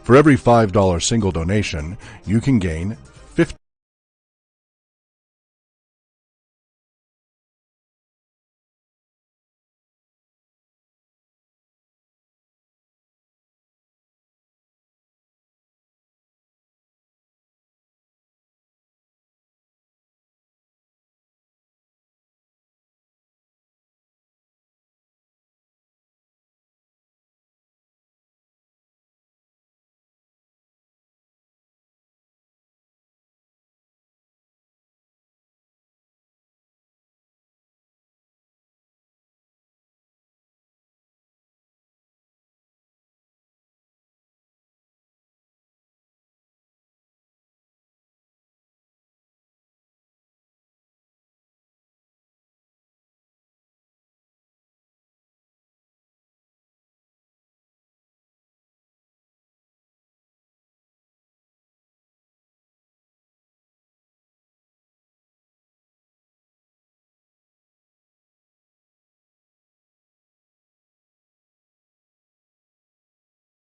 For every $5 single donation, you can gain 50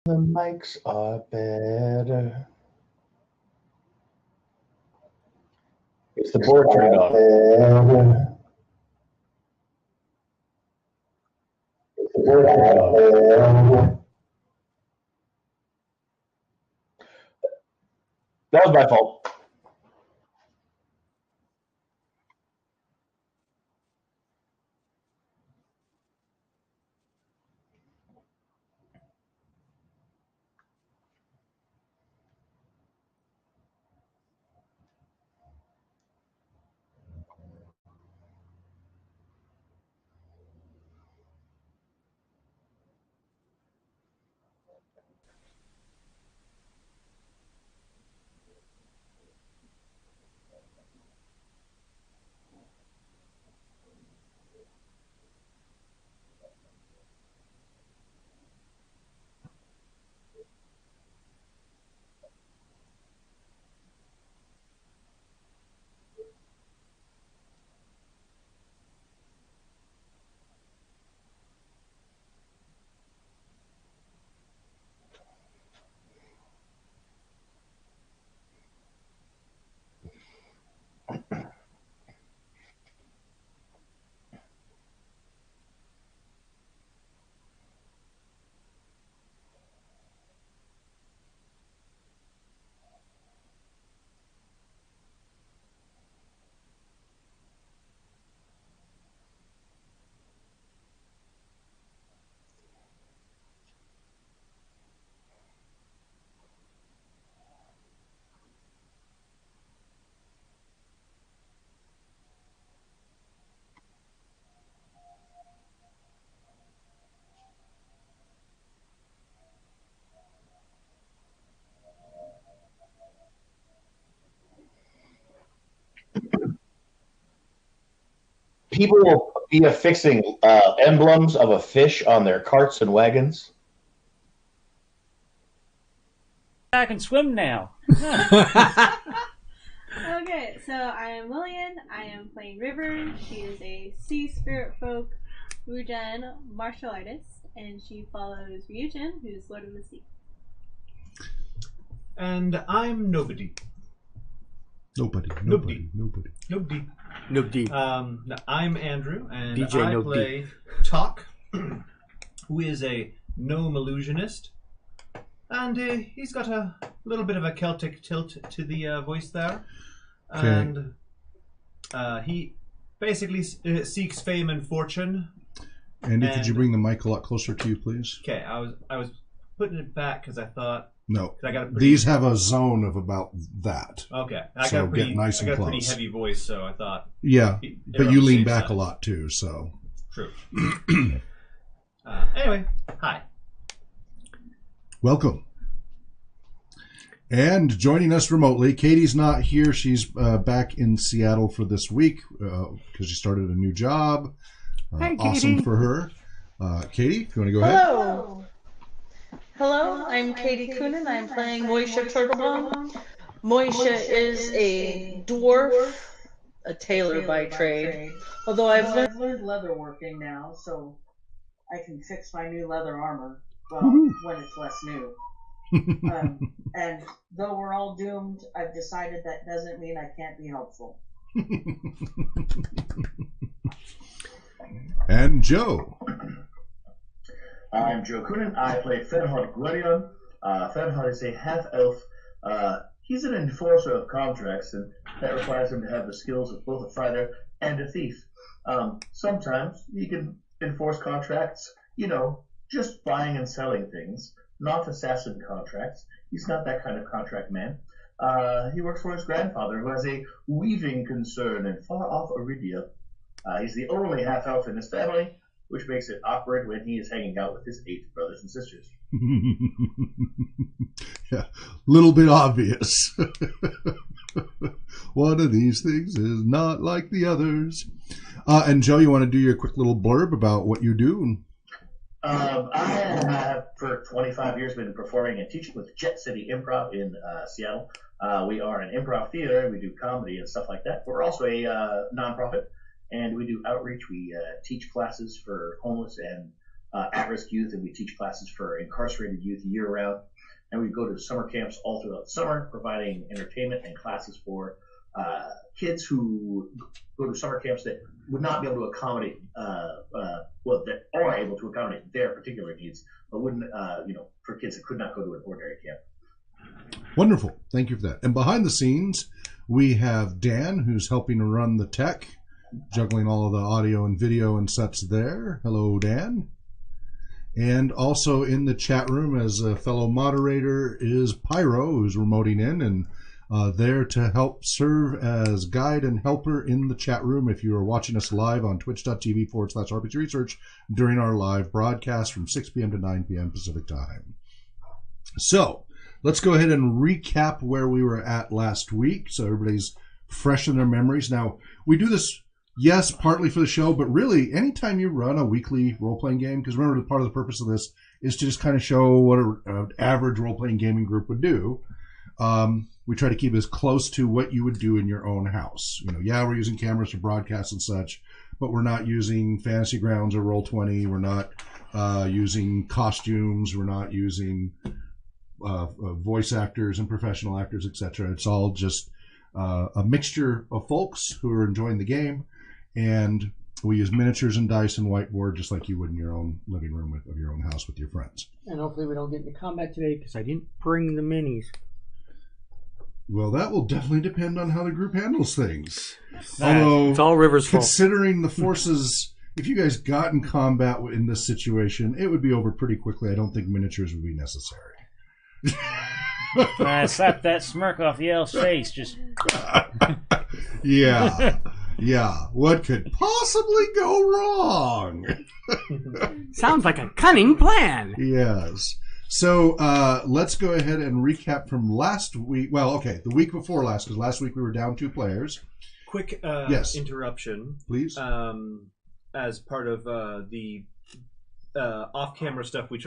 The mics are better. It's the board turned off. It's the board turned off. That was my fault. People will be affixing emblems of a fish on their carts and wagons. I can swim now. Okay, so I am Lillian. I am playing River. She is a sea spirit folk, Wujan martial artist, and she follows Ryujin, who's Lord of the Sea. And I'm nobody. Nobody. I'm Andrew, and DJ I Nobody. play Talk, who is a gnome illusionist. And he's got a little bit of a Celtic tilt to the voice there. Okay. And he basically seeks fame and fortune. Andy, could you bring the mic a lot closer to you, please? Okay, I was putting it back because I thought... No. I got These have a zone of about that. Okay. So get nice and I got a close. pretty heavy voice, so I thought... Yeah, but you lean back a lot too, so... True. Anyway, hi. Welcome. And joining us remotely, Katie's not here. She's back in Seattle for this week because she started a new job. Hey, awesome Katie. for her. Katie, if you want to go ahead. Hello. Hello, I'm Katie Coonan. I'm playing Moisha Turtlebone. Moisha is a dwarf, a tailor by trade. Although I've learned leather working now, so I can fix my new leather armor. Well, when it's less new. And though we're all doomed, I've decided that doesn't mean I can't be helpful. And Joe. I'm Joe Coonan. I play Fenhard Gwerion. Fenhard is a half-elf. He's an enforcer of contracts, and that requires him to have the skills of both a fighter and a thief. Sometimes he can enforce contracts, just buying and selling things, not assassin contracts. He's not that kind of contract man. He works for his grandfather, who has a weaving concern in far-off Aridia. He's the only half-elf in his family, which makes it awkward when he is hanging out with his 8 brothers and sisters. Yeah, little bit obvious. One of these things is not like the others. And Joe, you want to do your quick little blurb about what you do? I have, for 25 years, been performing and teaching with Jet City Improv in Seattle. We are an improv theater. We do comedy and stuff like that. We're also a nonprofit, and we do outreach. We teach classes for homeless and at-risk youth, and we teach classes for incarcerated youth year-round. And we go to summer camps all throughout the summer, providing entertainment and classes for kids who go to summer camps that would not be able to accommodate, that are able to accommodate their particular needs, but wouldn't, for kids that could not go to an ordinary camp. Wonderful. Thank you for that. And behind the scenes, we have Dan, who's helping to run the tech, juggling all of the audio and video and such there. Hello, Dan. And also in the chat room as a fellow moderator is Pyro, who's remoting in and there to help serve as guide and helper in the chat room if you are watching us live on twitch.tv/RPG Research during our live broadcast from 6 p.m. to 9 p.m. Pacific time. So let's go ahead and recap where we were at last week so everybody's fresh in their memories. Now, we do this, yes, partly for the show, but really anytime you run a weekly role-playing game, because remember, part of the purpose of this is to just kind of show what an average role-playing gaming group would do. We try to keep it as close to what you would do in your own house. We're using cameras for broadcasts and such, but we're not using Fantasy Grounds or Roll20. We're not using costumes. We're not using voice actors and professional actors, etc. It's all just a mixture of folks who are enjoying the game, and we use miniatures and dice and whiteboard just like you would in your own living room of your own house with your friends. And hopefully we don't get into combat today because I didn't bring the minis. Well, that will definitely depend on how the group handles things. Although, it's all River's fault. Considering the forces, if you guys got in combat in this situation, it would be over pretty quickly. I don't think miniatures would be necessary. I slapped that smirk off the elf's face. Just yeah. What could possibly go wrong? Sounds like a cunning plan. Yes. So let's go ahead and recap from last week. Well, okay, the week before last, because last week we were down 2 players. Quick yes. interruption. Please. As part of the off-camera stuff we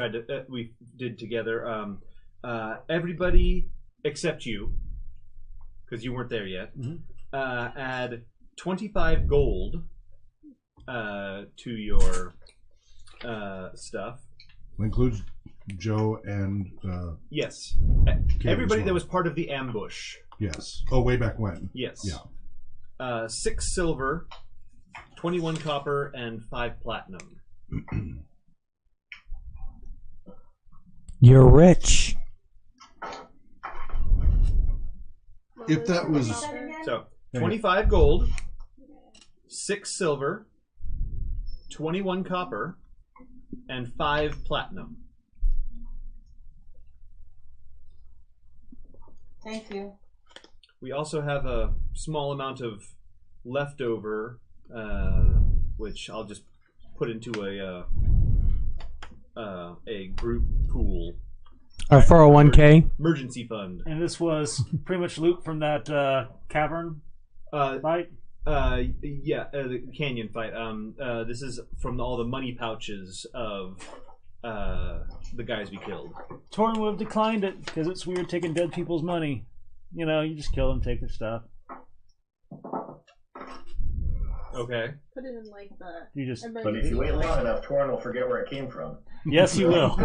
did together, everybody except you, because you weren't there yet, add 25 gold to your stuff. Includes Joe and yes, everybody that was part of the ambush. Yes. Oh, way back when. Yes. Yeah. 6 silver, 21 copper, and 5 platinum. You're rich. If that was so 25 gold, 6 silver, 21 copper, and 5 platinum. Thank you. We also have a small amount of leftover, which I'll just put into a group pool. Our 401k? Emergency fund. And this was pretty much loot from that cavern fight? Yeah, the canyon fight. This is from all the money pouches of the guys we killed. Torn would have declined it because it's weird taking dead people's money. You just kill them, take their stuff. Okay. Put it in like the. You just. But if you wait long enough, Torin will forget where it came from. Yes, he will.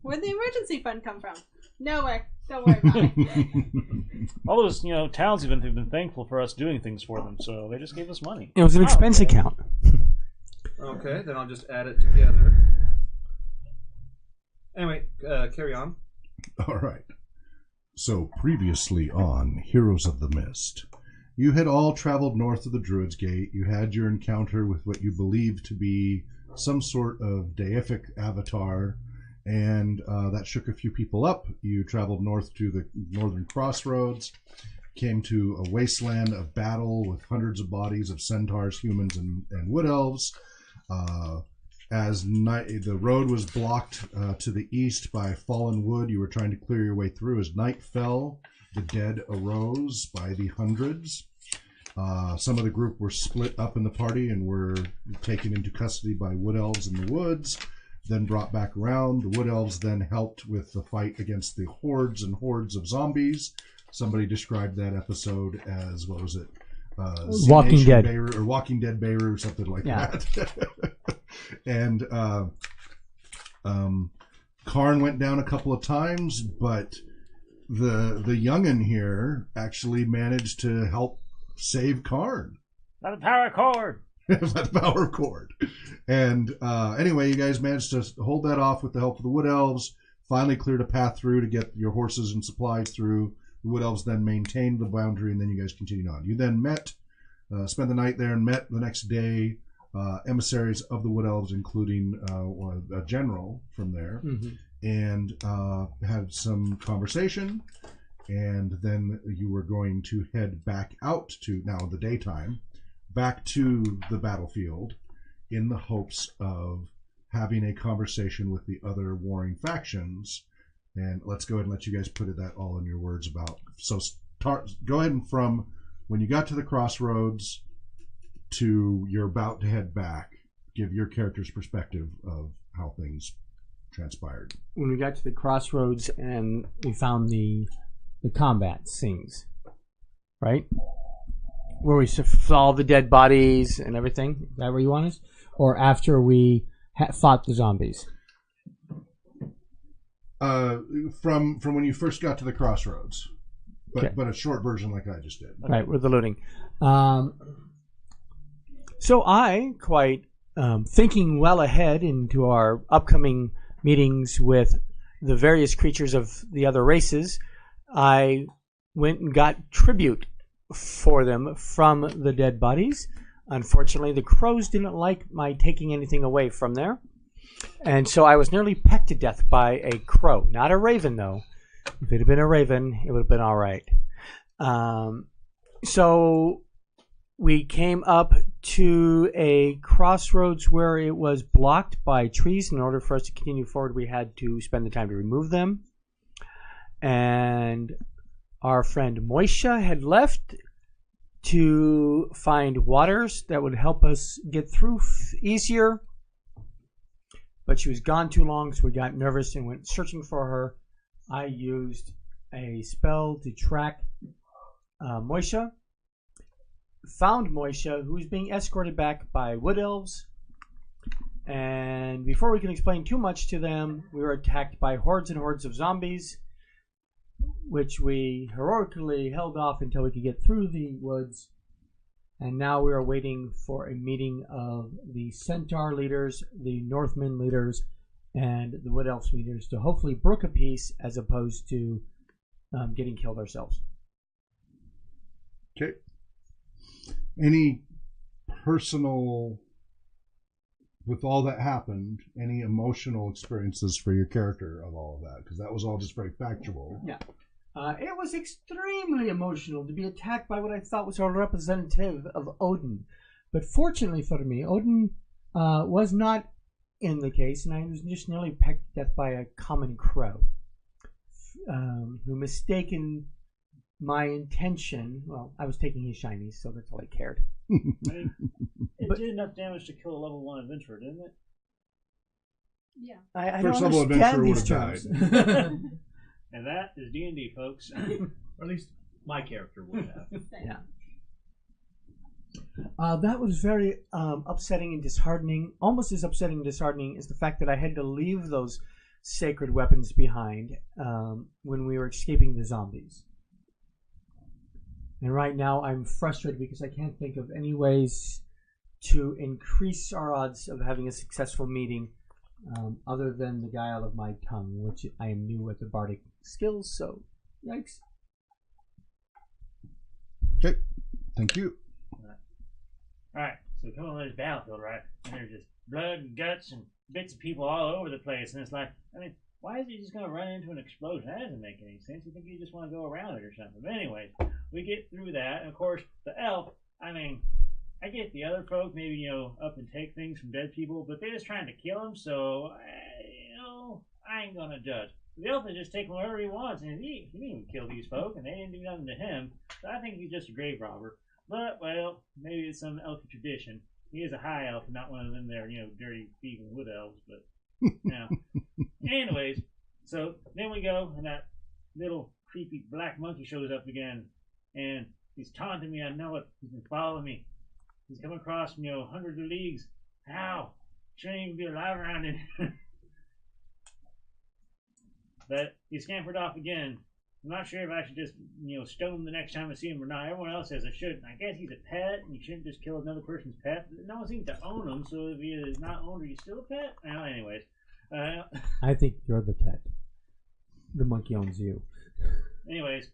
Where'd the emergency fund come from? Nowhere. Don't worry about it. All those, towns have been thankful for us doing things for them, so they just gave us money. It was an expense account. Okay, then I'll just add it together. Anyway, carry on. All right. So, previously on Heroes of the Mist, you had all traveled north of the Druid's Gate. You had your encounter with what you believed to be some sort of deific avatar, and that shook a few people up. You traveled north to the northern crossroads, came to a wasteland of battle with hundreds of bodies of centaurs, humans, and wood elves. As the road was blocked to the east by fallen wood, you were trying to clear your way through. As night fell, the dead arose by the hundreds. Some of the group were split up in the party and were taken into custody by wood elves in the woods, then brought back around. The wood elves then helped with the fight against the hordes and hordes of zombies. Somebody described that episode as, what was it? Walking Dead. Beirut, or Walking Dead Beirut, something like that. And Karn went down a couple of times, but the youngin here actually managed to help save Karn. By the power cord. By the power cord. And anyway, you guys managed to hold that off with the help of the wood elves. Finally cleared a path through to get your horses and supplies through. The wood elves then maintained the boundary, and then you guys continued on. You then spent the night there, and met the next day emissaries of the wood elves, including a general from there, and had some conversation. And then you were going to head back out to, now in the daytime, back to the battlefield in the hopes of having a conversation with the other warring factions. And let's go ahead and let you guys put that all in your words about. So go ahead and from when you got to the crossroads to you're about to head back, give your character's perspective of how things transpired. When we got to the crossroads and we found the combat scenes, right? Where we saw the dead bodies and everything. Is that where you want us? Or after we fought the zombies? From when you first got to the crossroads, but a short version like I just did. Right, with the looting. So I, quite thinking well ahead into our upcoming meetings with the various creatures of the other races, I went and got tribute for them from the dead bodies. Unfortunately, the crows didn't like my taking anything away from there. And so I was nearly pecked to death by a crow. Not a raven, though. If it had been a raven, it would have been all right. So we came up to a crossroads where it was blocked by trees. In order for us to continue forward, we had to spend the time to remove them. And our friend Moisha had left to find waters that would help us get through easier. But she was gone too long, so we got nervous and went searching for her. I used a spell to track Moisha. Found Moisha, who was being escorted back by wood elves. And before we can explain too much to them, we were attacked by hordes and hordes of zombies, which we heroically held off until we could get through the woods. And now we are waiting for a meeting of the Centaur leaders, the Northmen leaders, and the Wood Elves leaders to hopefully brook a peace as opposed to getting killed ourselves. Okay. Any personal, with all that happened, any emotional experiences for your character of all of that? Because that was all just very factual. Yeah. It was extremely emotional to be attacked by what I thought was a representative of Odin. But fortunately for me, Odin was not in the case, and I was just nearly pecked to death by a common crow who mistaken my intention. Well, I was taking his shinies, so that's all I cared. It did enough damage to kill a level 1 adventurer, didn't it? Yeah. I First don't level understand adventurer these would have terms. And that is D&D, folks. Or at least my character would have. Yeah. That was very upsetting and disheartening. Almost as upsetting and disheartening is the fact that I had to leave those sacred weapons behind when we were escaping the zombies. And right now I'm frustrated because I can't think of any ways to increase our odds of having a successful meeting other than the guile of my tongue, which I am new at the bardic skills, so yikes. Okay, thank you. Alright, so we come on this battlefield, right? And there's just blood and guts and bits of people all over the place. And it's like, I mean, why is he just going to run into an explosion? That doesn't make any sense. You think you just want to go around it or something. But anyways, we get through that. And of course, the elf, I mean, I get the other folk maybe, you know, up and take things from dead people, but they're just trying to kill him, so, you know, I ain't going to judge. The elf is just taking whatever he wants, and he didn't even kill these folk, and they didn't do nothing to him. So I think he's just a grave robber. But, well, maybe it's some elf tradition. He is a high elf, not one of them there, you know, dirty, thieving wood elves, but, you know. Anyways, so then we go, and that little creepy black monkey shows up again, and he's taunting me. I know it. He's been following me. He's come across, you know, hundreds of leagues. How? Shouldn't even be alive around it. But he scampered off again. I'm not sure if I should just, you know, stone him the next time I see him or not. Everyone else says I should. I guess he's a pet, and you shouldn't just kill another person's pet. No one seems to own him, so if he is not owned, are you still a pet? Well, anyways. I think you're the pet. The monkey owns you. Anyways.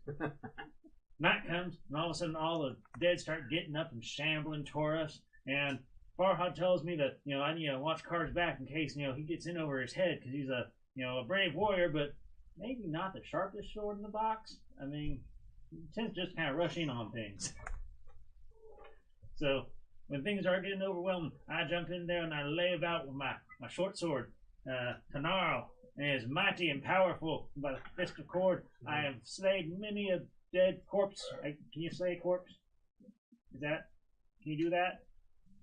Night comes, and all of a sudden all the dead start getting up and shambling toward us. And Farhad tells me that, you know, I need to watch Car's back in case, you know, he gets in over his head, because he's a, you know, a brave warrior, but maybe not the sharpest sword in the box. I mean, he tends to just kind of rush in on things. So, when things are getting overwhelming, I jump in there and I lay about with my short sword. Tanaro is mighty and powerful by the fist of cord. I have slayed many a dead corpse. Can you slay a corpse? Can you do that?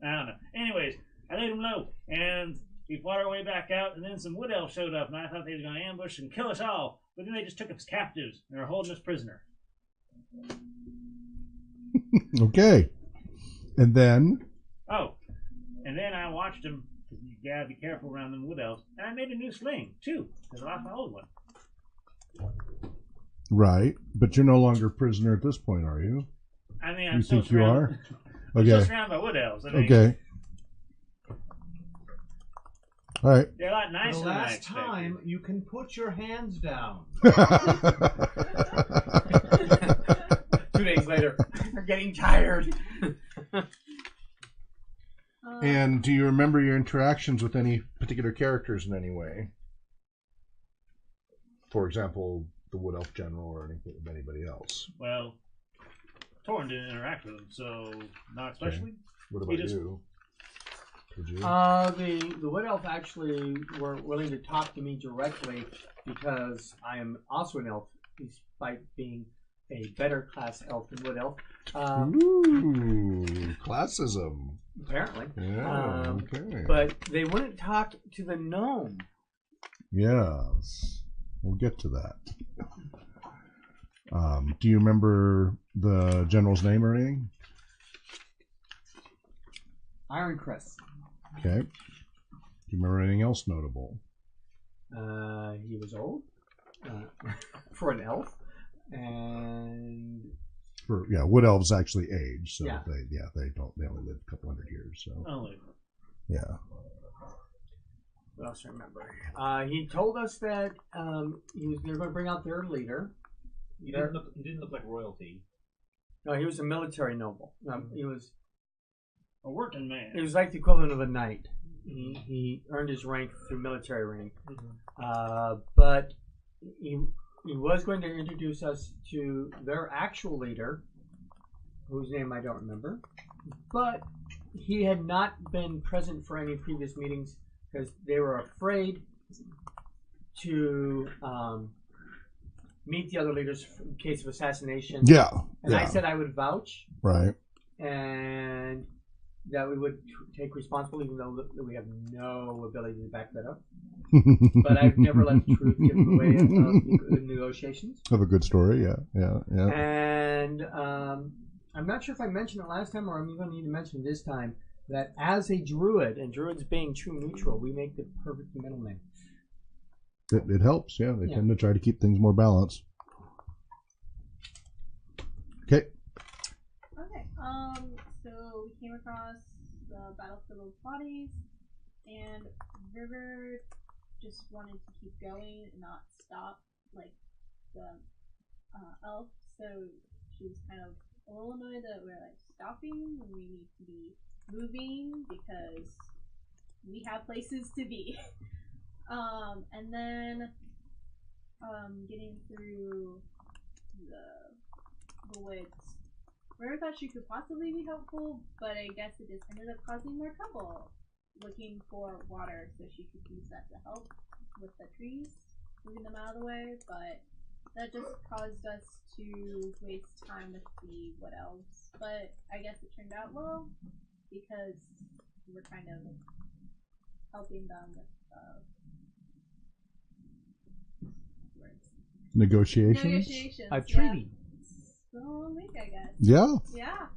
I don't know. Anyways, I laid him low, and we fought our way back out, and then some wood elves showed up, and I thought they were going to ambush and kill us all, but then they just took us captives, and are holding us prisoner. Okay. And then? Oh, and then I watched them, because you gotta be careful around them wood elves, and I made a new sling, too, because I lost my old one. Right, but you're no longer a prisoner at this point, are you? I mean, I'm you still think you are? I'm Okay. still surrounded by wood elves. I mean, okay. All right. They're a lot For nicer the than I last expected. time, you can put your hands down. 2 days later, they're getting tired. And do you remember your interactions with any particular characters in any way? For example, the Wood Elf General or anybody else? Well, Torn didn't interact with them, so not especially. Okay. What about you? Did you? The Wood Elf actually were willing to talk to me directly because I am also an elf, despite being a better class elf than Wood Elf. Ooh, classism. Apparently. Yeah, okay. But they wouldn't talk to the gnome. Yes. We'll get to that. Do you remember the general's name or anything? Ironcrest. Okay. Do you remember anything else notable? He was old for an elf, and Wood elves actually age, so Yeah. they only live a couple hundred years. So yeah. what else do I remember? He told us that they were going to bring out their leader. He didn't look like royalty. No, he was a military noble. He was A working man. It was like the equivalent of a knight. He earned his rank through military rank. But he was going to introduce us to their actual leader, whose name I don't remember. But he had not been present for any previous meetings because they were afraid to meet the other leaders in case of assassination. Yeah. And I said I would vouch. Right. And that we would take responsibility, even though we have no ability to back that up. But I've never let truth get in the way of the negotiations. Have a good story, yeah. And I'm not sure if I mentioned it last time or I'm going to need to mention it this time, that as a druid, and druids being true neutral, we make the perfect middleman. It helps, yeah. They tend to try to keep things more balanced. Okay. Okay. So we came across the battlefield of bodies, and River just wanted to keep going and not stop like the elf. So she was kind of a little annoyed that we're like stopping when we need to be moving because we have places to be. And then getting through the woods. River thought she could possibly be helpful, but I guess it just ended up causing more trouble. Looking for water so she could use that to help with the trees, moving them out of the way, but that just caused us to waste time with the wood elves. But I guess it turned out well because we're kind of helping them with Negotiations? A treaty. So week, I guess. Yeah. Yeah.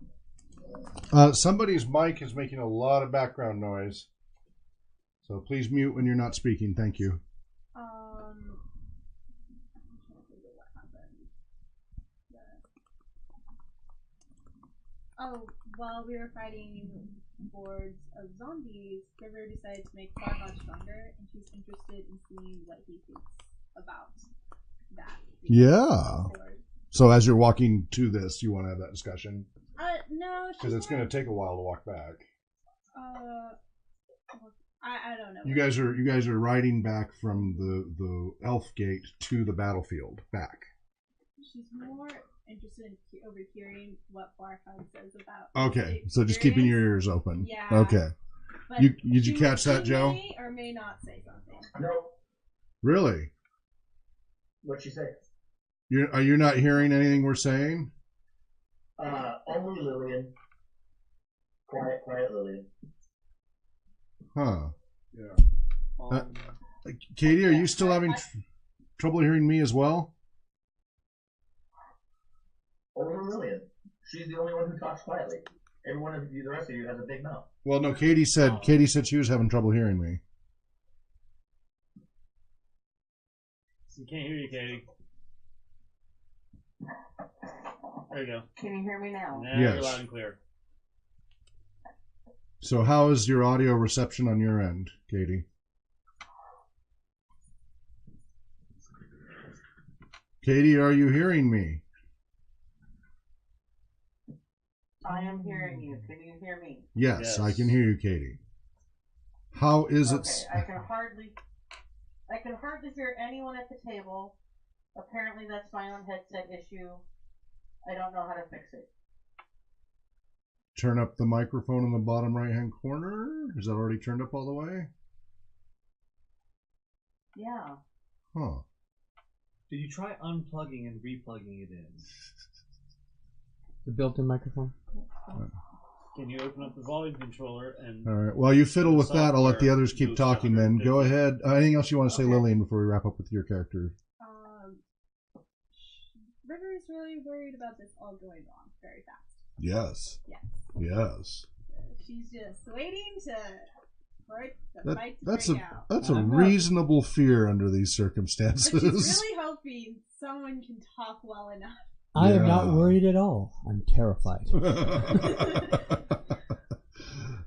Somebody's mic is making a lot of background noise. So please mute when you're not speaking. Thank you. I'm trying to figure what happened. Oh, while we were fighting hordes of zombies, River decided to make Farhad stronger, and she's interested in seeing what he thinks about that. Yeah. So as you're walking to this, you want to have that discussion? No. Because it's going to take a while to walk back. I don't know. You guys are riding back from the elf gate to the battlefield back. She's more interested in overhearing what Farhad says about. Okay, so just keeping your ears open. Yeah. Okay. But Did you catch that, Joe? May or may not say something. Nope. Really? What'd she say? Are you not hearing anything we're saying? Only Lillian. Quiet Lillian. Huh. Yeah. Katie, are you still having trouble hearing me as well? Only Lillian. She's the only one who talks quietly. Everyone of you, the rest of you, has a big mouth. Well, no. Katie said she was having trouble hearing me. We can't hear you, Katie. There you go. Can you hear me now? Now Yes. you're loud and clear. So how is your audio reception on your end, Katie? Katie, are you hearing me? I am hearing you. Can you hear me? Yes, I can hear you, Katie. How is it? Okay, I can hardly hear anyone at the table. Apparently that's my own headset issue. I don't know how to fix it. Turn up the microphone in the bottom right-hand corner. Is that already turned up all the way? Yeah. Huh. Did you try unplugging and replugging it in? The built-in microphone. Can you open up the volume controller and... All right. While you fiddle with that, I'll let the others keep talking then. Go ahead. Anything else you want to say, Lillian, before we wrap up with your character? River is really worried about this all going wrong very fast. Yes. Yes. Yes. She's just waiting for the fight to break out. That's a reasonable fear under these circumstances. But she's really hoping someone can talk well enough. I am not worried at all. I'm terrified.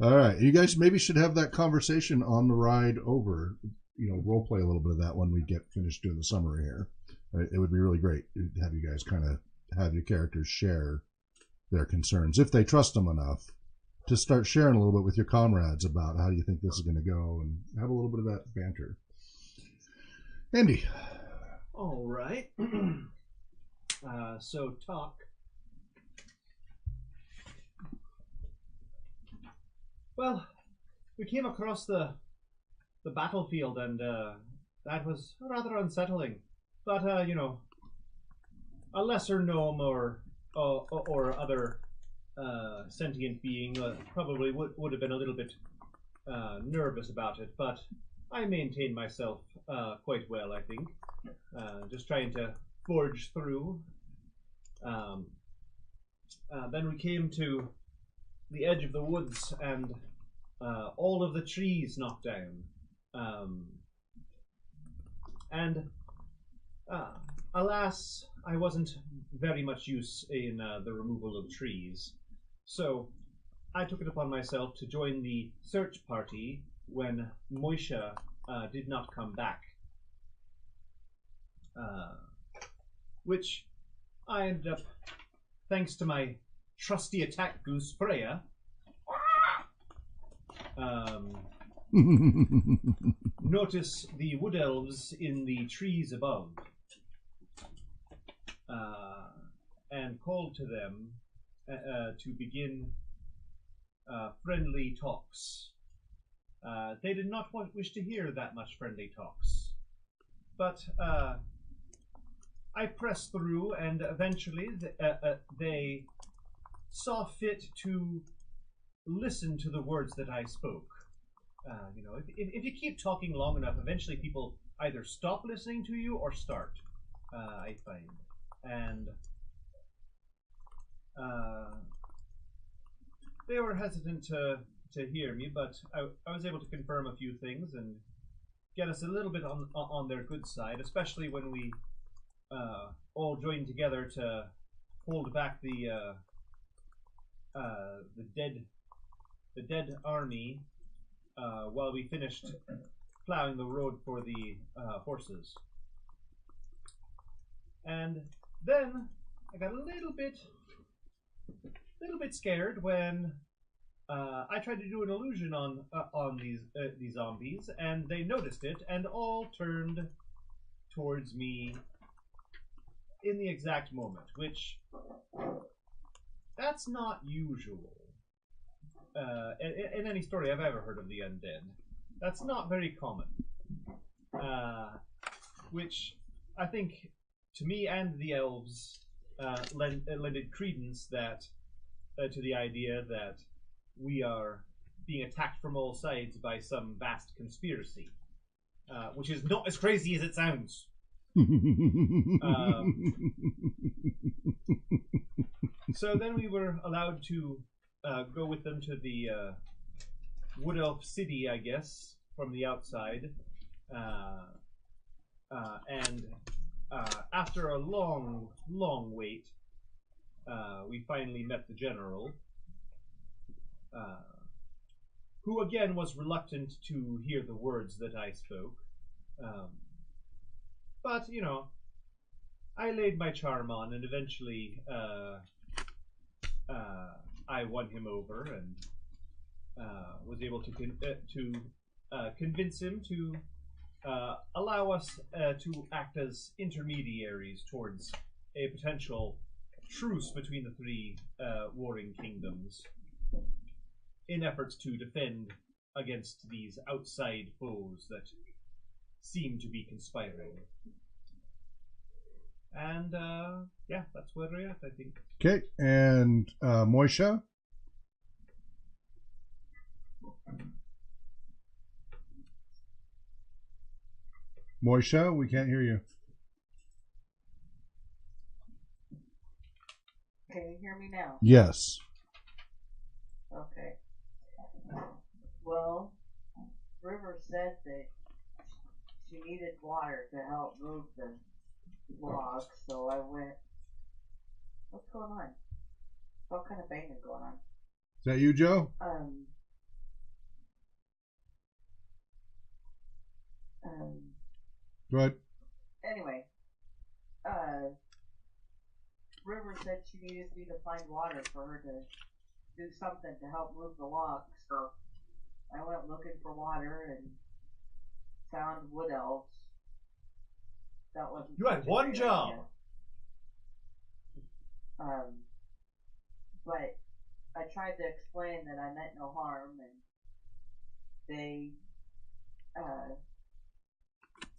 All right. You guys maybe should have that conversation on the ride over. Role play a little bit of that when we get finished doing the summary here. It would be really great to have you guys kind of have your characters share their concerns, if they trust them enough, to start sharing a little bit with your comrades about how do you think this is going to go and have a little bit of that banter. Andy. All right. So talk. Well, we came across the battlefield, and that was rather unsettling. But a lesser gnome or other sentient being probably would have been a little bit nervous about it. But I maintained myself quite well, I think. Just trying to forge through. Then we came to the edge of the woods, and all of the trees knocked down. Alas, I wasn't very much use in the removal of trees, so I took it upon myself to join the search party when Moisha did not come back. Which I ended up, thanks to my trusty attack goose Freya, notice the wood elves in the trees above, and called to them to begin friendly talks. They did not wish to hear that much friendly talks, but I pressed through, and eventually they saw fit to listen to the words that I spoke. If you keep talking long enough, eventually people either stop listening to you or start, I find. And they were hesitant to hear me, but I was able to confirm a few things and get us a little bit on their good side, especially when we all joined together to hold back the dead army while we finished plowing the road for the horses. And then I got a little bit scared when I tried to do an illusion on these zombies, and they noticed it and all turned towards me in the exact moment, which that's not usual in any story I've ever heard of the undead. That's not very common, which I think to me and the elves lended credence that to the idea that we are being attacked from all sides by some vast conspiracy, which is not as crazy as it sounds. So then we were allowed to go with them to the Wood Elf City, I guess, from the outside. And after a long, long wait, we finally met the general, who again was reluctant to hear the words that I spoke. But, I laid my charm on, and eventually I won him over and was able to convince him to allow us to act as intermediaries towards a potential truce between the three warring kingdoms in efforts to defend against these outside foes that seem to be conspiring. And yeah, that's where we're at, I think. Okay, and Moisha? Moisha, we can't hear you. Can you hear me now? Yes. Okay. Well, River said that she needed water to help move the logs, so I went, what's going on? What kind of banging going on? Is that you, Joe? Go ahead. Anyway, River said she needed me to find water for her to do something to help move the logs, so I went looking for water and found wood elves. That wasn't. You had one job. But I tried to explain that I meant no harm, and they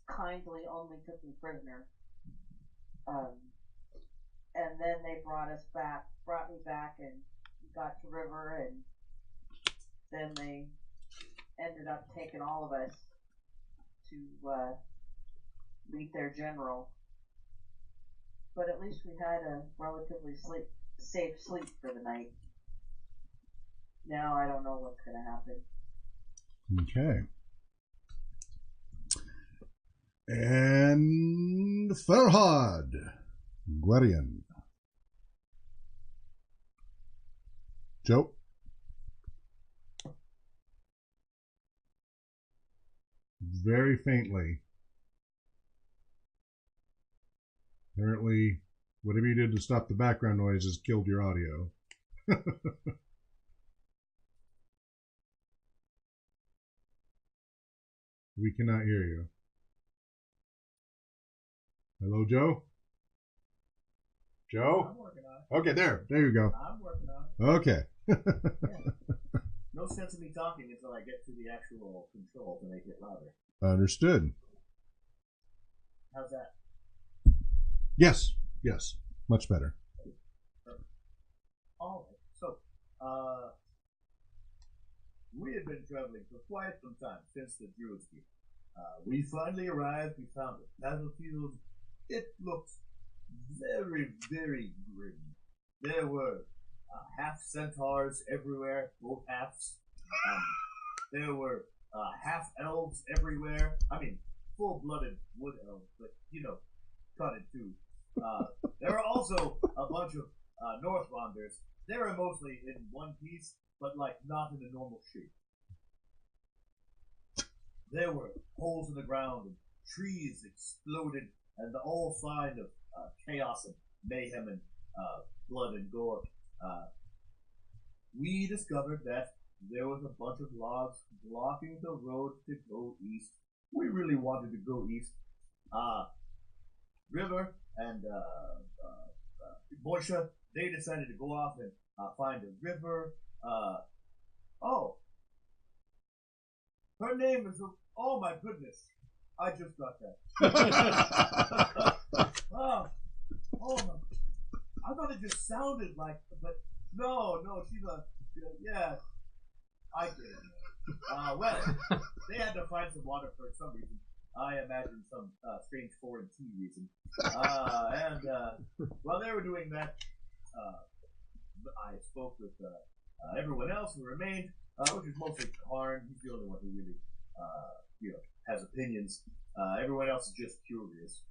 kindly only took me prisoner. And then they brought me back, and got to River, and then they ended up taking all of us to meet their general. But at least we had a relatively safe sleep for the night. Now I don't know what's going to happen. Okay. And Farhad Guardian. Joe? Very faintly. Apparently, whatever you did to stop the background noises killed your audio. We cannot hear you. Hello, Joe? Joe? I'm working on it. Okay, there you go. I'm working on it. Okay. Yeah. No sense in me talking until I get to the actual control to make it louder. Understood. How's that? Yes, much better. All right. So, we have been traveling for quite some time since the Druids came. We finally arrived. We found a battlefield. It looked very, very grim. There were half centaurs everywhere, both halves. There were half elves everywhere. I mean, full-blooded wood elves, but cut in two. There were also a bunch of Northwanders. They were mostly in one piece, but not in a normal shape. There were holes in the ground, and trees exploded, and all sign of chaos and mayhem and blood and gore. We discovered that there was a bunch of logs blocking the road to go east. We really wanted to go east. River and Moisha, they decided to go off and find a river. Her name is. Oh my goodness! I just got that. Oh my! I thought it just sounded like, but no, she's a. Yeah, I get it. Well, they had to find some water for some reason. I imagine some strange foreign tea reason. And while they were doing that, I spoke with everyone else who remained, which is mostly Karn. He's the only one who really, has opinions. Everyone else is just curious.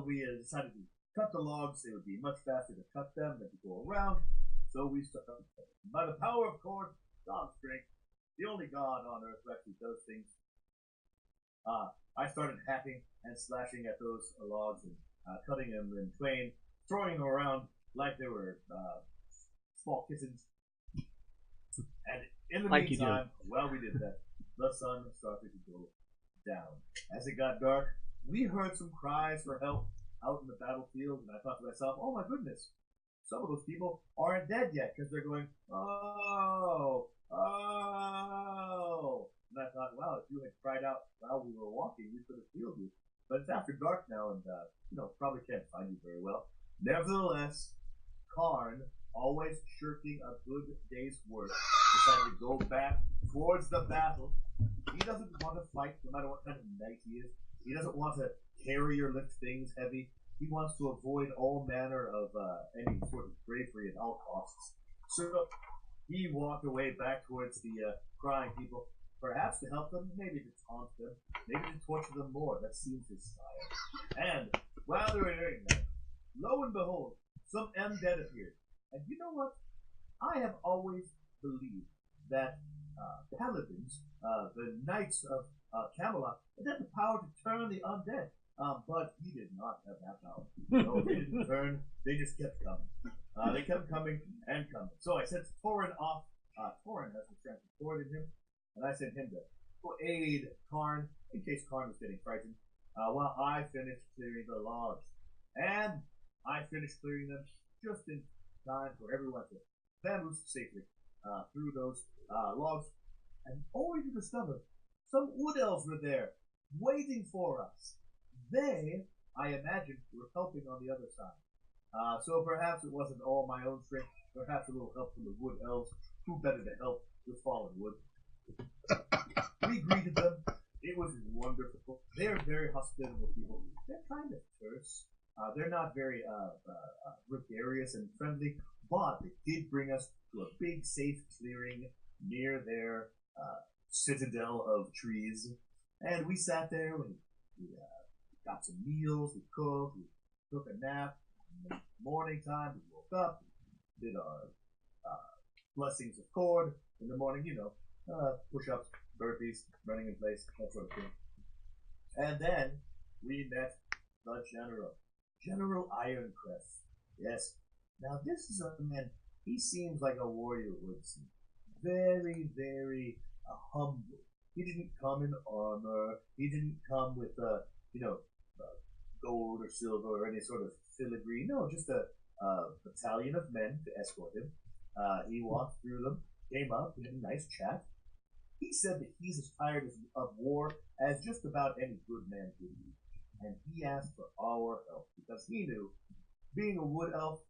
We decided to cut the logs. It would be much faster to cut them than to go around. So we started. By the power of Korn, God's strength, the only God on earth who actually does things. I started hacking and slashing at those logs and cutting them in twain, throwing them around like they were small kittens. And in the meantime, while we did that, the sun started to go down. As it got dark, we heard some cries for help out in the battlefield, and I thought to myself, oh my goodness, some of those people aren't dead yet because they're going, oh. And I thought, wow, if you had cried out while we were walking, we could have healed you. But it's after dark now, and probably can't find you very well. Nevertheless, Karn, always shirking a good day's work, decided to go back towards the battle. He doesn't want to fight, no matter what kind of knight he is. He doesn't want to carry or lift things heavy. He wants to avoid all manner of any sort of bravery at all costs. So he walked away back towards the crying people, perhaps to help them, maybe to taunt them, maybe to torture them more. That seems his style. And while they were doing that, lo and behold, some undead appeared. And you know what? I have always believed that paladins, the knights of Camelot, had the power to turn the undead. But he did not have that power. No, they didn't turn. They just kept coming. They kept coming and coming. So I sent Torin off. Torin has the strength of Thor in him. And I sent him to go aid Karn, in case Karn was getting frightened, while I finished clearing the logs. And I finished clearing them just in time for everyone to vamoose safely through those logs. And only to discover some wood elves were there, waiting for us. They, I imagine, were helping on the other side. So perhaps it wasn't all my own strength, perhaps a little help from the wood elves. Who better to help with fallen wood? We greeted them. It was wonderful. They are very hospitable people. They're kind of terse. They're not very gregarious and friendly, but they did bring us to a big, safe clearing near their citadel of trees. And we sat there, we got some meals, we cooked, we took a nap. Morning time, we woke up, did our blessings of cord in the morning, push-ups, burpees, running in place, that sort of thing. And then we met the General Ironcrest. Yes. Now this is a man, he seems like a warrior would seem. Very, very humble. He didn't come in armor. He didn't come with, gold or silver or any sort of filigree. No, just a battalion of men to escort him. He walked through them, came up, we had a nice chat. He said that he's as tired of war as just about any good man could be. And he asked for our help because he knew, being a wood elf,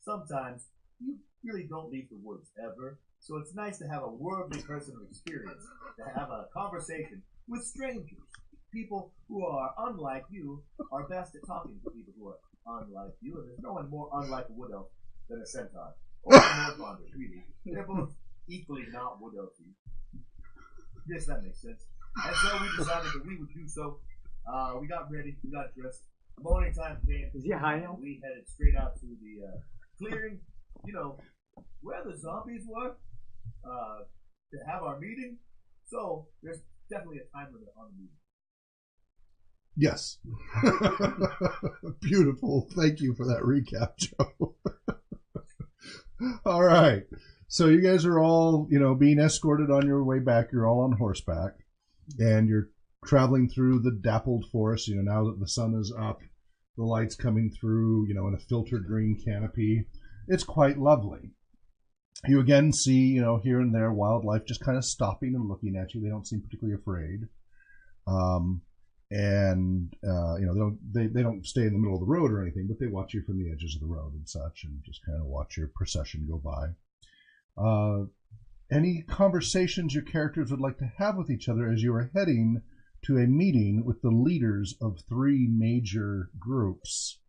sometimes you really don't leave the woods ever. So it's nice to have a worldly person of experience, to have a conversation with strangers. People who are unlike you are best at talking to people who are unlike you, and there's no one more unlike a wood elf than a centaur. Or a Northlander, really. They're both equally not wood elfy. Yes, that makes sense. And so we decided that we would do so. We got ready, we got dressed. The morning time came. Is he high now? We headed straight out to the clearing, where the zombies were, to have our meeting. So there's definitely a time limit on the meeting. Yes. Beautiful. Thank you for that recap, Joe. All right. So you guys are all, being escorted on your way back. You're all on horseback, and you're traveling through the dappled forest. Now that the sun is up, the light's coming through, in a filtered green canopy. It's quite lovely. You again see, here and there, wildlife just kind of stopping and looking at you. They don't seem particularly afraid. They don't stay in the middle of the road or anything, but they watch you from the edges of the road and such, and just kind of watch your procession go by. Any conversations your characters would like to have with each other as you are heading to a meeting with the leaders of 3 major groups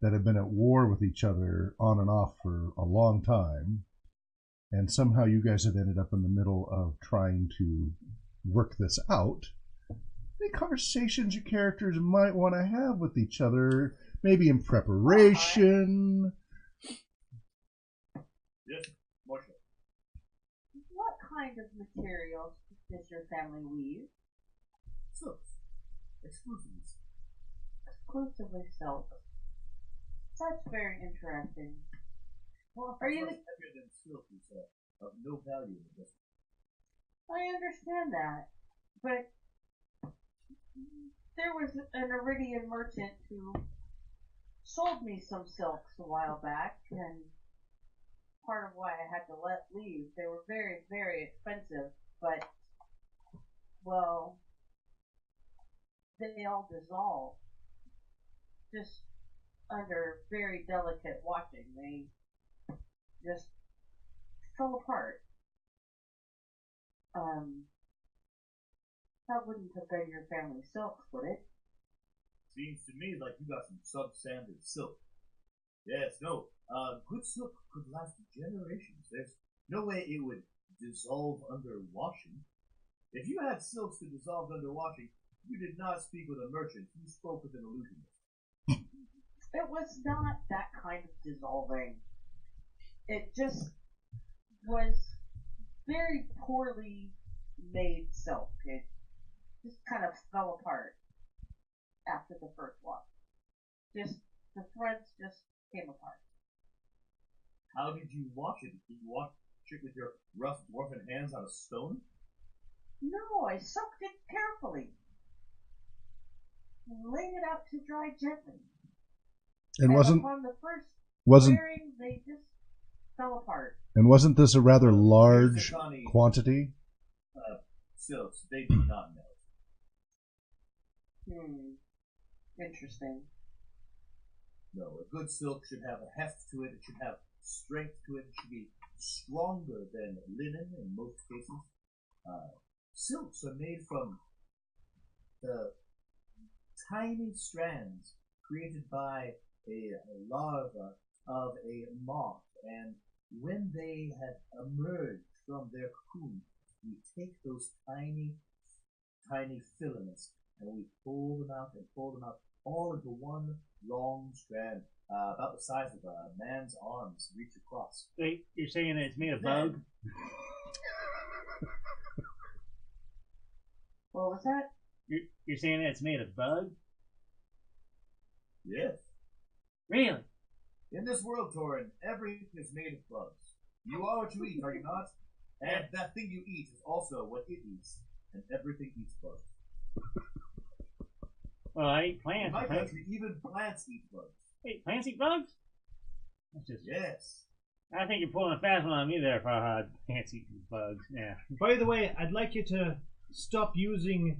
that have been at war with each other on and off for a long time, and somehow you guys have ended up in the middle of trying to work this out? Any conversations your characters might want to have with each other, maybe in preparation? Yes, Marshall. What kind of materials does your family weave? Silks. Exclusively. Exclusively silk. That's very interesting. Well, Are you? heavier than silk is of no value in this. I understand that, but there was an Iridian merchant who sold me some silks a while back, and part of why I had to leave. They were very, very expensive, but, well, they all dissolved just under very delicate watching. They just fell apart. That wouldn't have been your family silks, would it? Seems to me like you got some substandard silk. Yes, no. Good silk could last generations. There's no way it would dissolve under washing. If you had silks that dissolved under washing, you did not speak with a merchant. You spoke with an illusionist. It was not that kind of dissolving. It just was very poorly made silk. It just kind of fell apart after the first wash. Just the threads just came apart. How did you wash it? Did you wash it with your rough dwarven hands on a stone? No, I soaked it carefully. And laid it out to dry gently. And upon the first wasn't wearing, they just fell apart. And wasn't this a rather large quantity? Silks, they do not melt. Interesting. No, a good silk should have a heft to it. It should have strength to it. It should be stronger than linen in most cases. Silks are made from the tiny strands created by a larva of a moth, and when they have emerged from their cocoon, we take those tiny, tiny filaments and we pull them out all into one long strand, about the size of a man's arms reach across. Wait, you're saying that it's made of bug? What was that? You're saying that it's made of bug? Yes. Really? In this world, Torin, everything is made of bugs. You are what you eat, are you not? And that thing you eat is also what it eats, and everything eats bugs. Well, I eat plants. In my country, even plants eat bugs. Wait, plants eat bugs? That's just. Yes. I think you're pulling a fast one on me there, Farhad. Plants eat bugs. Yeah. By the way, I'd like you to stop using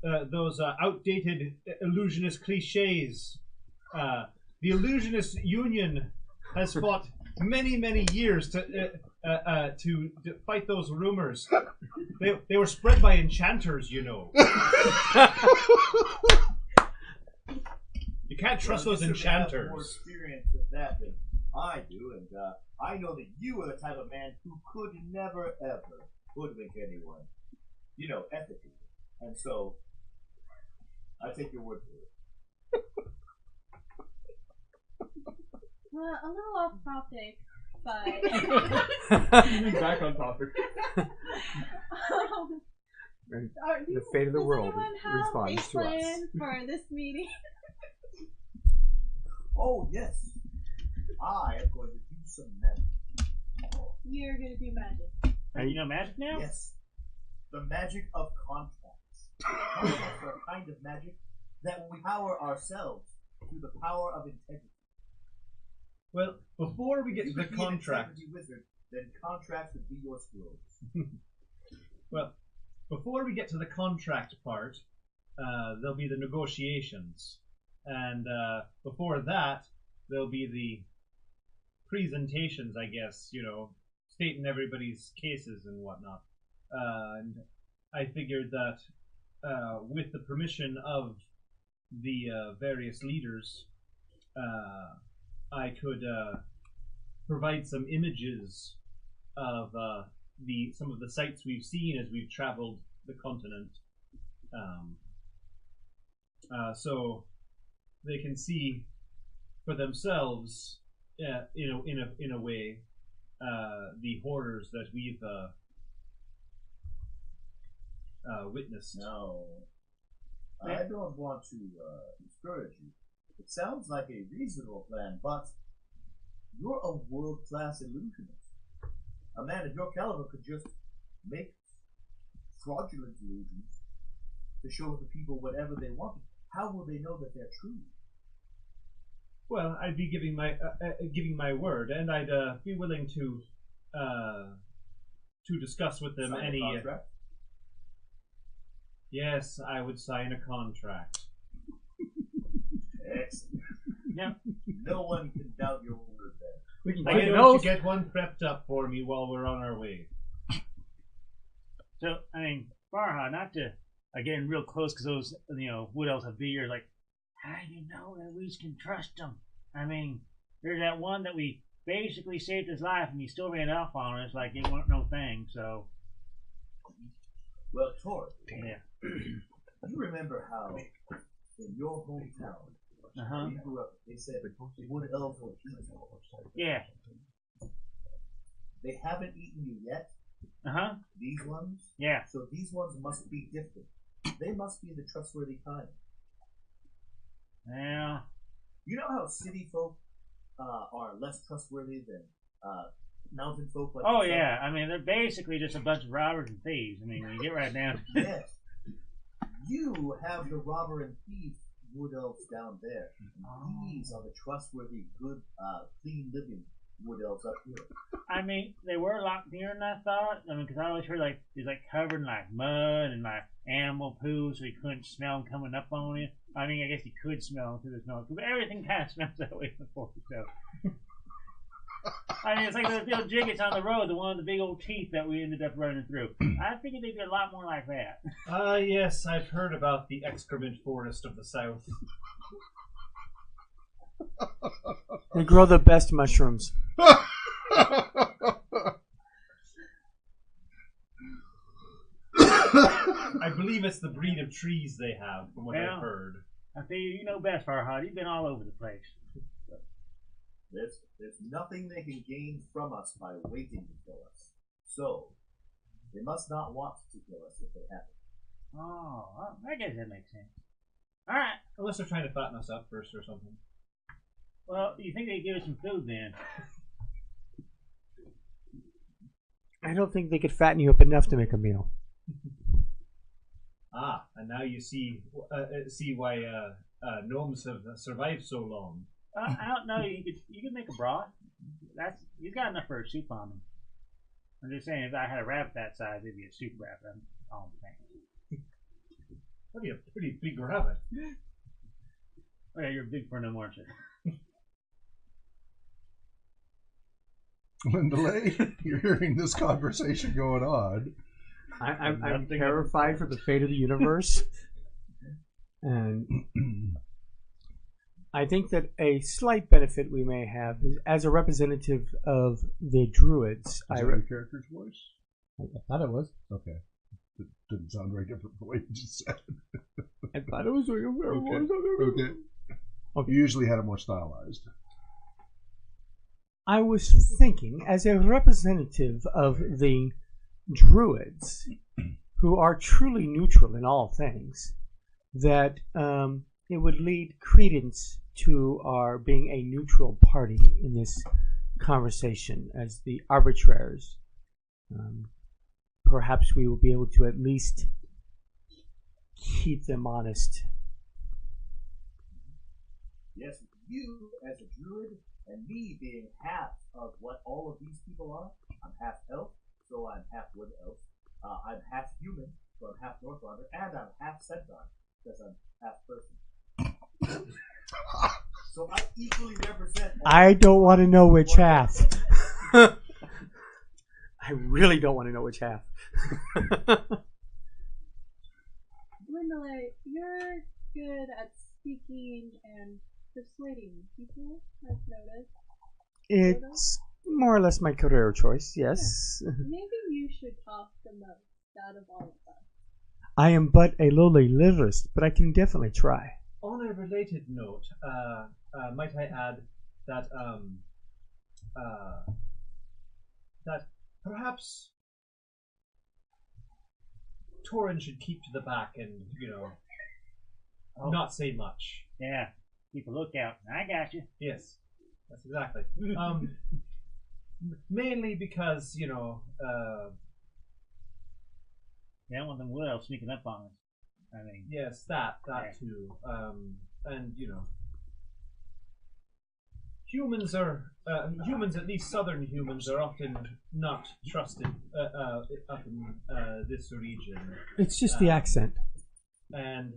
those outdated illusionist cliches. The illusionist union has fought many years to fight those rumors. They were spread by enchanters, you know. You can't trust those enchanters. Have more experience with that than I do, and I know that you are the type of man who could never ever hoodwink anyone, you know, ethically. And so, I take your word for it. Well, a little off topic, but back on topic. The fate of the world does anyone have responds a to us. plan for this meeting? Oh, yes. I am going to do some magic. You're gonna do magic. You know magic now? Yes. The magic of contracts. Contracts are a kind of magic that we power ourselves through the power of integrity. Well, before we get to the If you could be an contract, integrity wizard, then contracts would be your skills. well, before we get to the contract part, there'll be the negotiations, and before that, there'll be the presentations, I guess, you know, stating everybody's cases and whatnot. And I figured that with the permission of the various leaders, I could provide some images of some of the sights we've seen as we've traveled the continent, so they can see for themselves, in a way, the horrors that we've witnessed. No, I don't want to discourage you. It sounds like a reasonable plan, but you're a world-class illusionist. A man of your caliber could just make fraudulent illusions to show the people whatever they wanted. How will they know that they're true? Well, I'd be giving my word, and I'd be willing to discuss with them Sign a any. contract? Yes, I would sign a contract. Excellent. Yeah. No one can doubt your word there. We can Why take an don't you oath. get one prepped up for me while we're on our way? So, I mean, Farha, not to getting real close because those, wood elves have beards. Like, how do you know that we can trust them? I mean, there's that one that we basically saved his life and he still ran off on us like it weren't no thing. So, Well, Tor, yeah. you remember how in your hometown, Uh-huh. where you grew up, they said wood elves will eat you. Yeah. They haven't eaten you yet, Uh-huh. these ones. Yeah. So these ones must be different. They must be the trustworthy kind. Yeah. You know how city folk are less trustworthy than mountain folk like Oh, yourself? yeah. I mean, they're basically just a bunch of robbers and thieves. I mean, when you get right down to it. Yes. You have the robber and thief wood elves down there. And these are the trustworthy, good, clean living wood elves up here. I mean, they were a lot nearer than I thought. I mean, because I always heard, like, he's, like, covered in, like, mud and, like, animal poo, so he couldn't smell him coming up on you. I mean, I guess he could smell him through the snow, but everything kind of smells that way before, so. I mean, it's like those little jiggets on the road, the one with the big old teeth that we ended up running through. I figured they'd be a lot more like that. Yes, I've heard about the excrement forest of the south. They grow the best mushrooms. I believe it's the breed of trees they have, from what I've heard. I figure you know best, Farhad. You've been all over the place. There's nothing they can gain from us by waiting to kill us. So, they must not want to kill us if they haven't. Oh, well, I guess that makes sense. All right. Unless they're trying to fatten us up first or something. Well, you think they'd give us some food then? I don't think they could fatten you up enough to make a meal. And now you see why gnomes have survived so long. I don't know. You could make a broth. You've got enough for a soup on them. I'm just saying, if I had a rabbit that size, it'd be a soup rabbit. That's all I'm saying. That'd be a pretty big rabbit. Oh, yeah, you're big for them, aren't you? Lindley, you're hearing this conversation going on. I'm terrified for the fate of the universe. And I think that a slight benefit we may have is as a representative of the druids. Is that your character's voice? I thought it was. Okay. It didn't sound very different from what you just said. I thought it was like a fair voice. Okay. You usually had it more stylized. I was thinking, as a representative of the druids, who are truly neutral in all things, that it would lead credence to our being a neutral party in this conversation as the arbitrators. Perhaps we will be able to at least keep them honest. Yes, you as a druid and me being half of what all of these people are. I'm half elf, so I'm half wood elf. I'm half human, so I'm half Northlander, and I'm half centaur, because I'm half person. So I equally represent. I don't want to know which half. I really don't want to know which half. Lindley, you're good at speaking and persuading people, I've noticed. It's more or less my career choice, yes. Yeah. Maybe you should talk the most out of all of us. I am but a lowly literist, but I can definitely try. On a related note, might I add that that perhaps Torin should keep to the back and, not say much. Yeah, keep a lookout. I got you. Yes, that's exactly. Mainly because, They don't want them wood elves sneaking up on us. I mean, yes, that yeah. too. And humans are humans, at least southern humans, are often not trusted up in this region. It's just the accent. And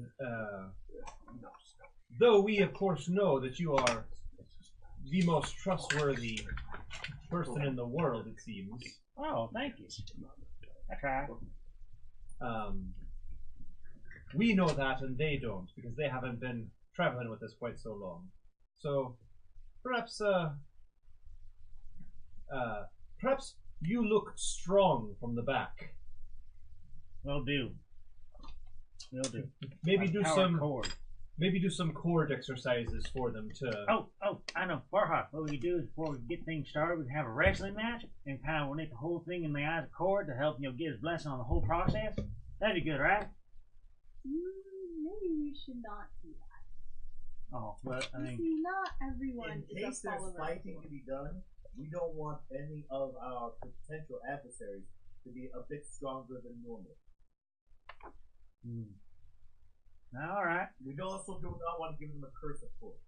though we, of course, know that you are the most trustworthy person in the world, it seems. Oh, thank you. I try. We know that, and they don't, because they haven't been traveling with us quite so long. So, perhaps you look strong from the back. Will do. Maybe do Power some cord. Maybe do some cord exercises for them to. Oh, I know. Farhad, what we can do is before we get things started, we can have a wrestling match and kind of ornate the whole thing in the eyes of Cord to help get his blessing on the whole process. That'd be good, right? Maybe we should not do that. Oh, but I mean, See, not everyone In is case a there's follower. fighting to be done, we don't want any of our potential adversaries to be a bit stronger than normal. all right. We also do not want to give them a curse, of course.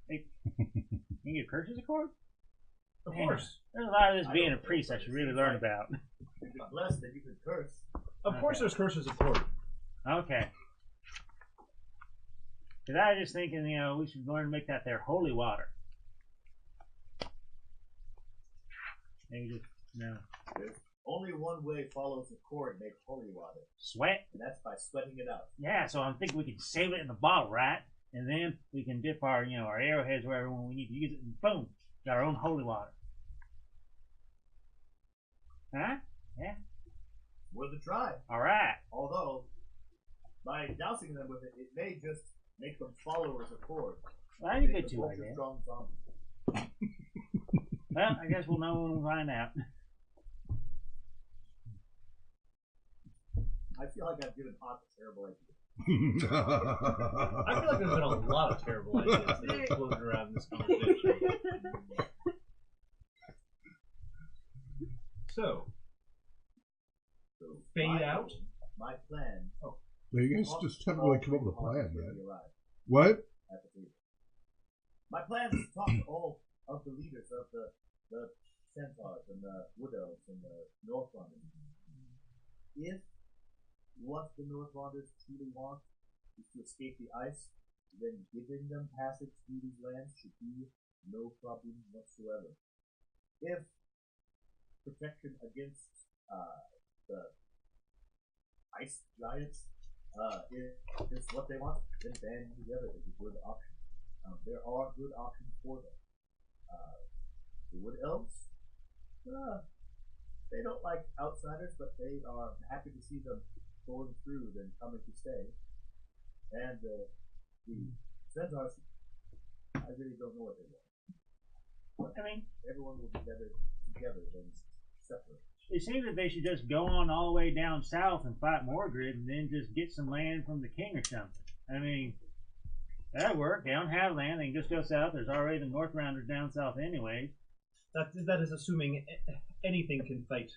Hey, you get curses of Cord? Of Man, course. There's a lot of this I being a don't know, priest I but should it really seems learn like- about. If you're blessed, then you can curse. Of course, there's curses of cord. Okay. Because I was just thinking, we should learn to make that there holy water. Maybe just, There's only one way follows the cord make holy water, sweat. and that's by sweating it out. Yeah, so I'm thinking we can save it in the bottle, right? And then we can dip our, our arrowheads wherever when we need to use it, and boom, got our own holy water. Huh? Yeah. Worth a try. All right. Although, by dousing them with it, it may just make them followers of cord. Well, that'd be Make good them too, I ultra guess. strong zombies. Well, I guess we'll know when we find out. I feel like I've given Hawk a terrible idea. I feel like there's been a lot of terrible ideas that have floated around this conversation. So, fade out. My plan. Well, you guys just haven't really come up with a plan yet. Arrive What? at the table. My plan is to talk to all of the leaders of the centaurs and the wood elves and the Northlanders. If what the Northlanders truly want is to escape the ice, then giving them passage through these lands should be no problem whatsoever. If protection against the ice giants is what they want, then band together is a good option. There are good options for them. The wood elves, they don't like outsiders, but they are happy to see them going through than coming to stay. And the centaurs, I really don't know what they want. But I mean, everyone will be better together than separate. it seems that they should just go on all the way down south and fight Mordred and then just get some land from the king or something. I mean, that'd work. They don't have land. They can just go south. There's already the North Rounders down south anyway. That is assuming anything can fight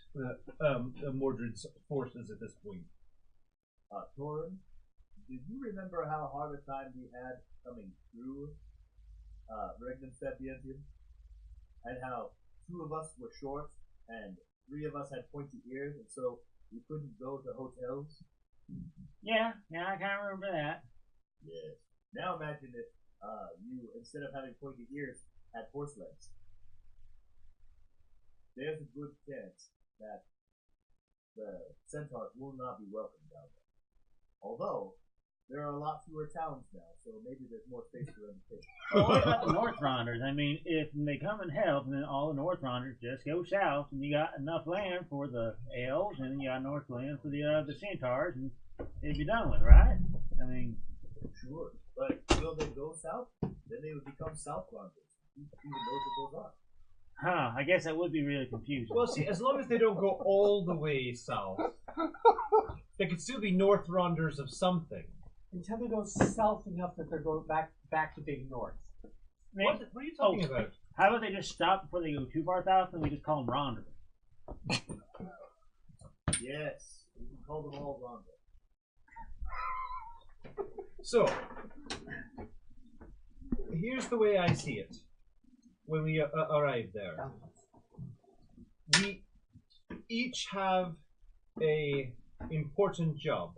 Mordred's forces at this point. Torin, do you remember how hard a time we had coming through Regnumstead the Indian? And how 2 of us were short and 3 of us had pointy ears, and so we couldn't go to hotels? Yeah, I kind of remember that. Yes. Now imagine if you, instead of having pointy ears, had horse legs. There's a good chance that the centaurs will not be welcome down there. Although, there are a lot fewer towns now, so maybe there's more space for them to take. Well, what about the North Rounders? I mean, if they come and help, then all the North Rounders just go south, and you got enough land for the elves, and then you got North land for the centaurs, and it'd be done with, right? I mean, Sure, but will they go south? Then they would become South Rounders. Who even knows what those are? I guess that would be really confusing. Well, see, as long as they don't go all the way south, they could still be North Ronders of something. Until they go south enough that they're going back to being north. What are you talking about? How about they just stop before they go too far south, and we just call them Ronders? Yes, we can call them all Rondo. So, here's the way I see it. When we arrive there, we each have a important job.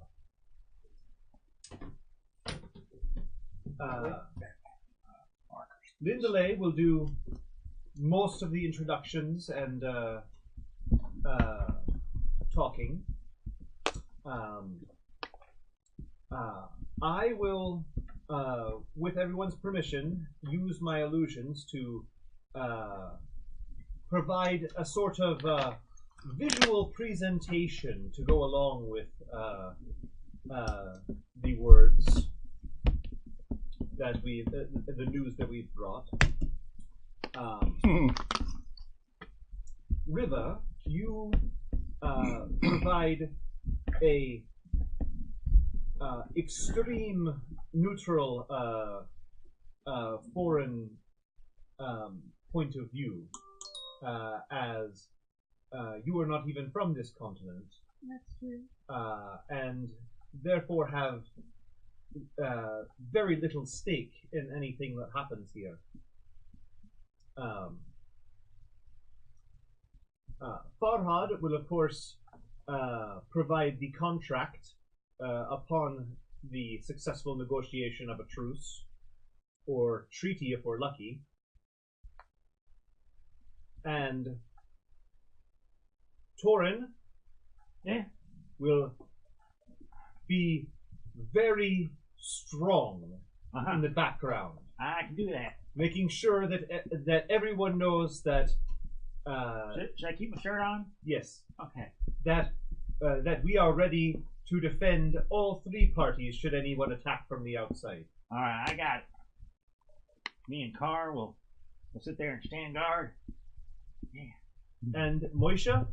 Lindalay will do most of the introductions and talking. I will, with everyone's permission, use my illusions to provide a sort of visual presentation to go along with the words that the news that we've brought. Riva, you provide a extreme neutral foreign point of view, as you are not even from this continent. That's true. And therefore have very little stake in anything that happens here. Farhad will, of course, provide the contract upon the successful negotiation of a truce, or treaty if we're lucky. And Torin Yeah. will be very strong Uh-huh. in the background, I can do that. making sure that everyone knows that Should I keep my shirt on? yes, Okay. that we are ready to defend all three parties should anyone attack from the outside. All right, I got it. Me and Carr will sit there and stand guard. Yeah. And Moisha,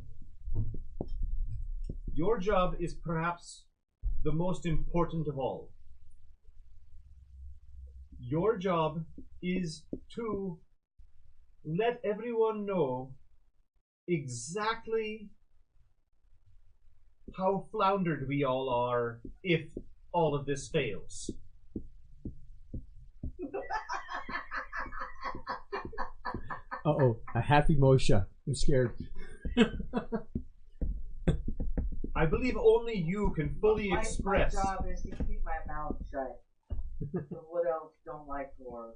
your job is perhaps the most important of all. Your job is to let everyone know exactly how floundered we all are if all of this fails. Uh-oh, a happy Moshe. I'm scared. I believe only you can fully express. My job is to keep my mouth shut. So what else don't like war?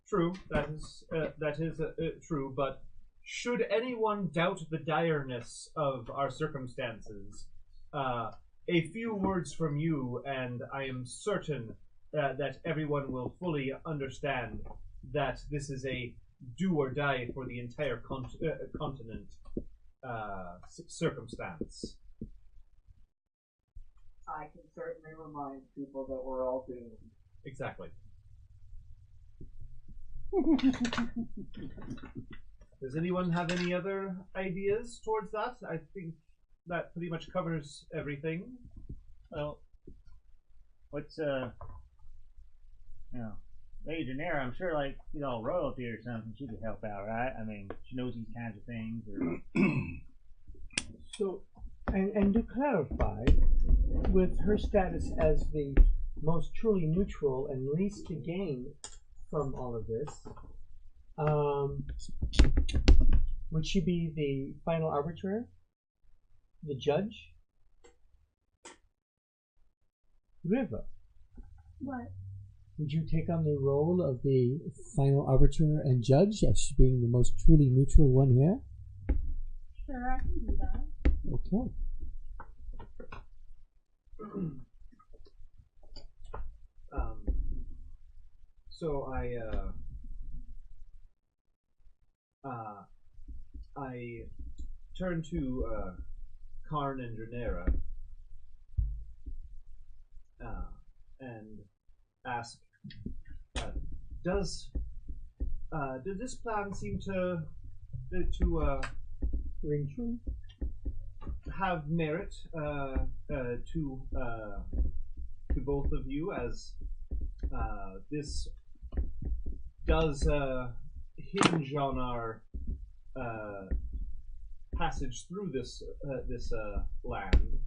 True, that is true. But should anyone doubt the direness of our circumstances, a few words from you, and I am certain that everyone will fully understand that this is a do or die for the entire continent circumstance. I can certainly remind people that we're all doomed. Exactly. Does anyone have any other ideas towards that? I think that pretty much covers everything. Well, what's Lady Daenerys, I'm sure, like, royalty or something, she could help out, right? I mean, she knows these kinds of things. Or... So, and to clarify, with her status as the most truly neutral and least to gain from all of this, would she be the final arbiter? The judge? River, What? would you take on the role of the final arbiter and judge as being the most truly neutral one here? Sure, I can do that. Okay. So I turn to Karn and Dranera and ask, does this plan seem to Ring true? have merit to both of you, as this does hinge on our passage through this land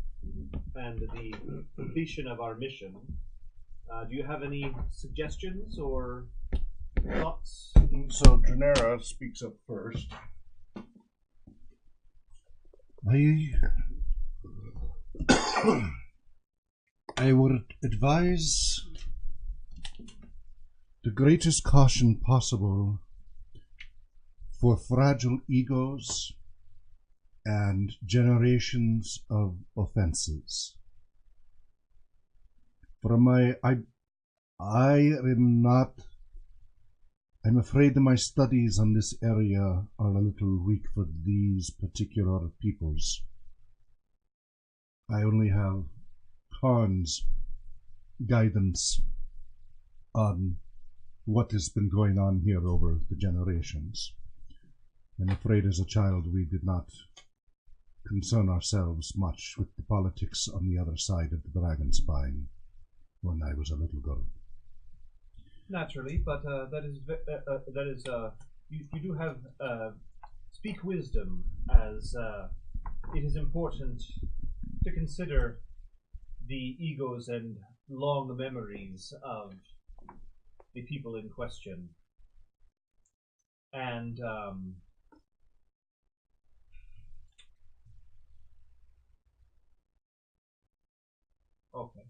and the completion of our mission. Do you have any suggestions or thoughts? So Dranera speaks up first. I would advise the greatest caution possible for fragile egos and generations of offenses. I'm afraid that my studies on this area are a little weak for these particular peoples. I only have Khan's guidance on what has been going on here over the generations. I'm afraid as a child we did not concern ourselves much with the politics on the other side of the dragon spine when I was a little girl. Naturally, but you do have speak wisdom, as it is important to consider the egos and long memories of the people in question. And okay.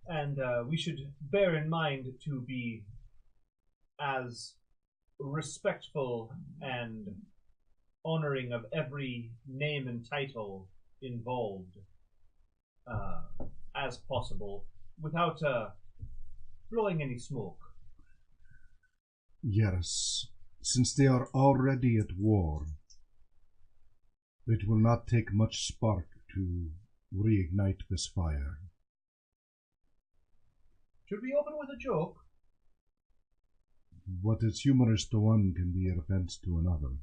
And we should bear in mind to be as respectful and honoring of every name and title involved as possible without blowing any smoke. Yes, since they are already at war, it will not take much spark to reignite this fire. Should we open with a joke? What is humorous to one can be an offense to another.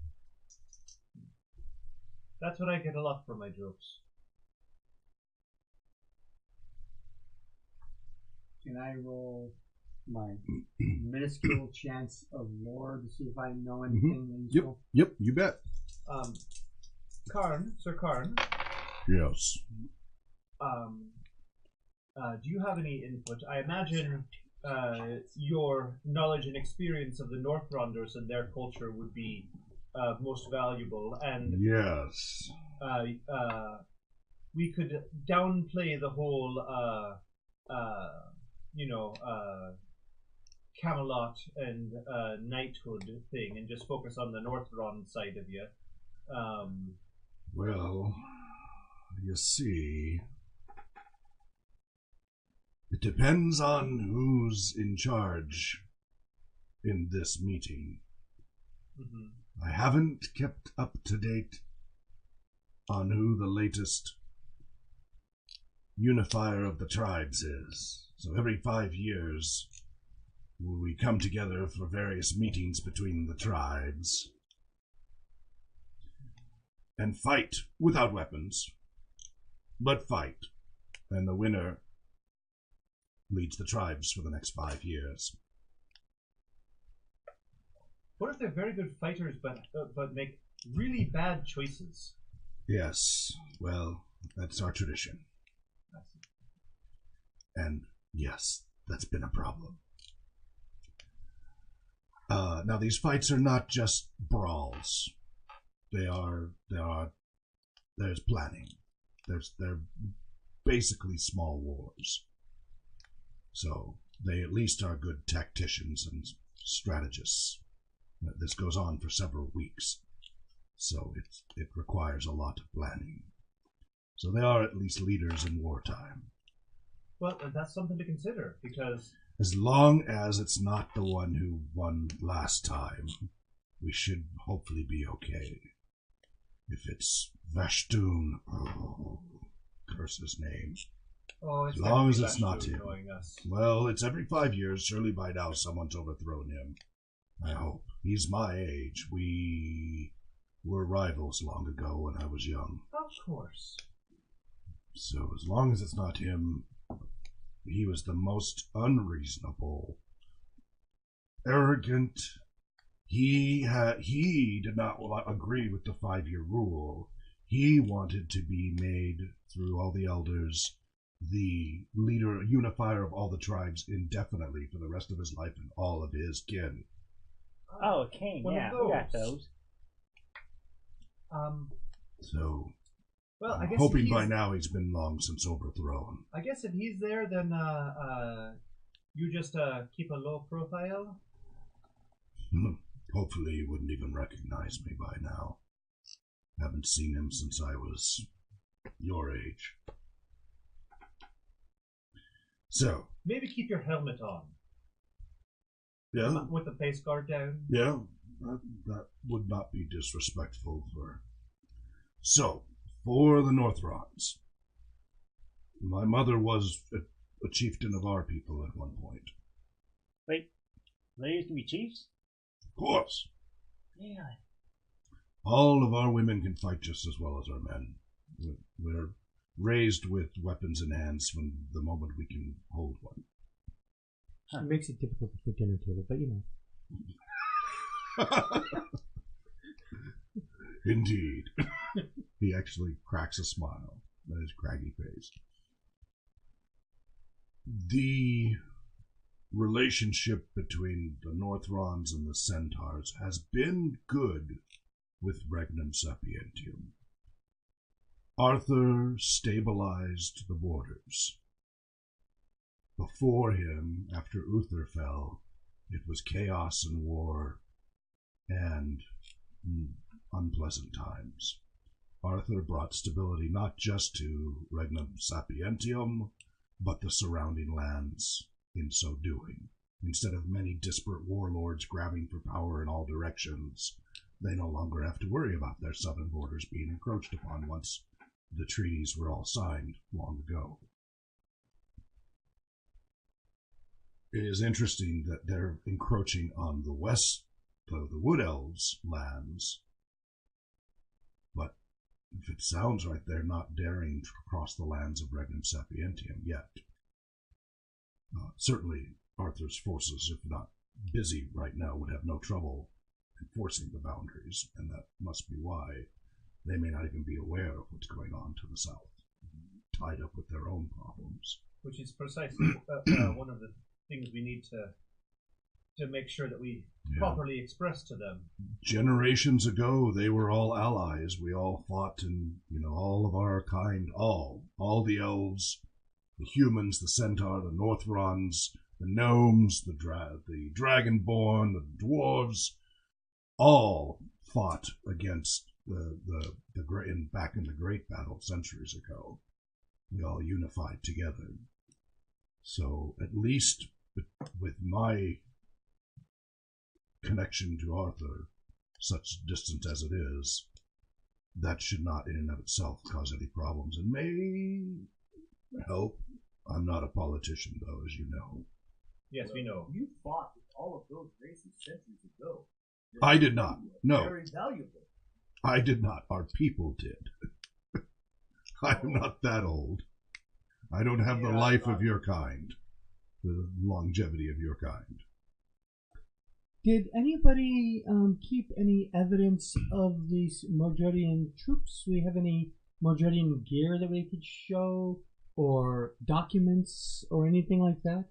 That's what I get a lot from my jokes. Can I roll my minuscule chance of lore to see if I know anything useful? Yep, you bet. Sir Karn. Yes. Do you have any input? I imagine your knowledge and experience of the Northronders and their culture would be most valuable, and yes, we could downplay the whole, Camelot and knighthood thing, and just focus on the Northrond side of you. Well, you see, it depends on who's in charge in this meeting. I haven't kept up to date on who the latest unifier of the tribes is. So every 5 years, we come together for various meetings between the tribes and fight without weapons, but fight. And the winner leads the tribes for the next 5 years. What if they're very good fighters, but make really bad choices? Yes, well, that's our tradition. And yes, that's been a problem. Now these fights are not just brawls. There's planning. They're basically small wars. So they at least are good tacticians and strategists. This goes on for several weeks, so it requires a lot of planning. So they are at least leaders in wartime. Well, that's something to consider, because as long as it's not the one who won last time, we should hopefully be okay. If it's Vashtun, oh, curse his name. Oh, as long as it's Vashtun not him. Well, it's every 5 years. Surely by now someone's overthrown him. I hope. He's my age. We were rivals long ago when I was young. Of course. So as long as it's not him, he was the most unreasonable, arrogant. He did not agree with the 5-year rule. He wanted to be made, through all the elders, the leader, unifier of all the tribes indefinitely for the rest of his life and all of his kin. Oh, a king, yeah, we got those. So, well, I'm hoping by now he's been long since overthrown. I guess if he's there, then you just keep a low profile. Hopefully he wouldn't even recognize me by now. Haven't seen him since I was your age. So maybe keep your helmet on. Yeah. With the face guard down. Yeah, that would not be disrespectful for. So, for the Northrons, my mother was a chieftain of our people at one point. Wait, they used to be chiefs? Of course. Yeah. All of our women can fight just as well as our men. We're raised with weapons in hands from the moment we can hold one. Huh. It makes it difficult at the dinner table, but you know. Indeed. He actually cracks a smile on his craggy face. The relationship between the Northrons and the Centaurs has been good with Regnum Sapientium. Arthur stabilized the borders. Before him, after Uther fell, it was chaos and war, and unpleasant times. Arthur brought stability not just to Regnum Sapientium, but the surrounding lands in so doing. Instead of many disparate warlords grabbing for power in all directions, they no longer have to worry about their southern borders being encroached upon once the treaties were all signed long ago. It is interesting that they're encroaching on the west of the Wood Elves' lands, but if it sounds right, they're not daring to cross the lands of Regnum Sapientium yet. Certainly, Arthur's forces, if not busy right now, would have no trouble enforcing the boundaries, and that must be why they may not even be aware of what's going on to the south, tied up with their own problems. Which is precisely one of the things we need to make sure that we properly express to them. Generations ago, they were all allies. We all fought, and all of our kind, all the elves, the humans, the centaur, the Northrons, the gnomes, the dragonborn, the dwarves, all fought against the great, back in the Great Battle centuries ago. We all unified together. So at least with my connection to Arthur, such distance as it is, that should not in and of itself cause any problems, and may help. I'm not a politician, though, as you know. Yes, we know. You fought with all of those races centuries ago. I did not. No. Very valuable. I did not. Our people did. I'm not that old. I don't have the life of your kind, the longevity of your kind. Did anybody keep any evidence of these Mordredian troops? Do we have any Mordredian gear that we could show, or documents, or anything like that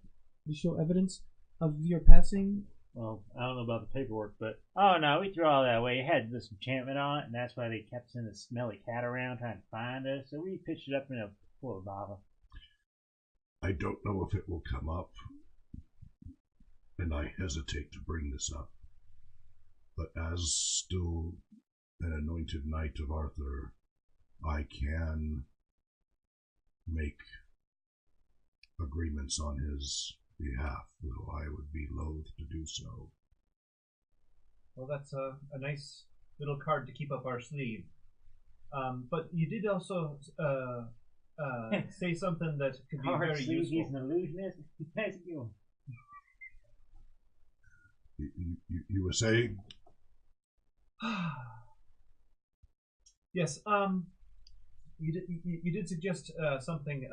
to show evidence of your passing? Well, I don't know about the paperwork, but oh no, we threw all that away. It had this enchantment on it, and that's why they kept sending the smelly cat around trying to find us. So we pitched it up in a full of lava. I don't know if it will come up, and I hesitate to bring this up, but as still an anointed knight of Arthur, I can make agreements on his behalf, though I would be loath to do so. Well, that's a nice little card to keep up our sleeve. But you did also say something that could be very useful. He's an illusionist. Nice of you. You were saying? Yes. You did suggest something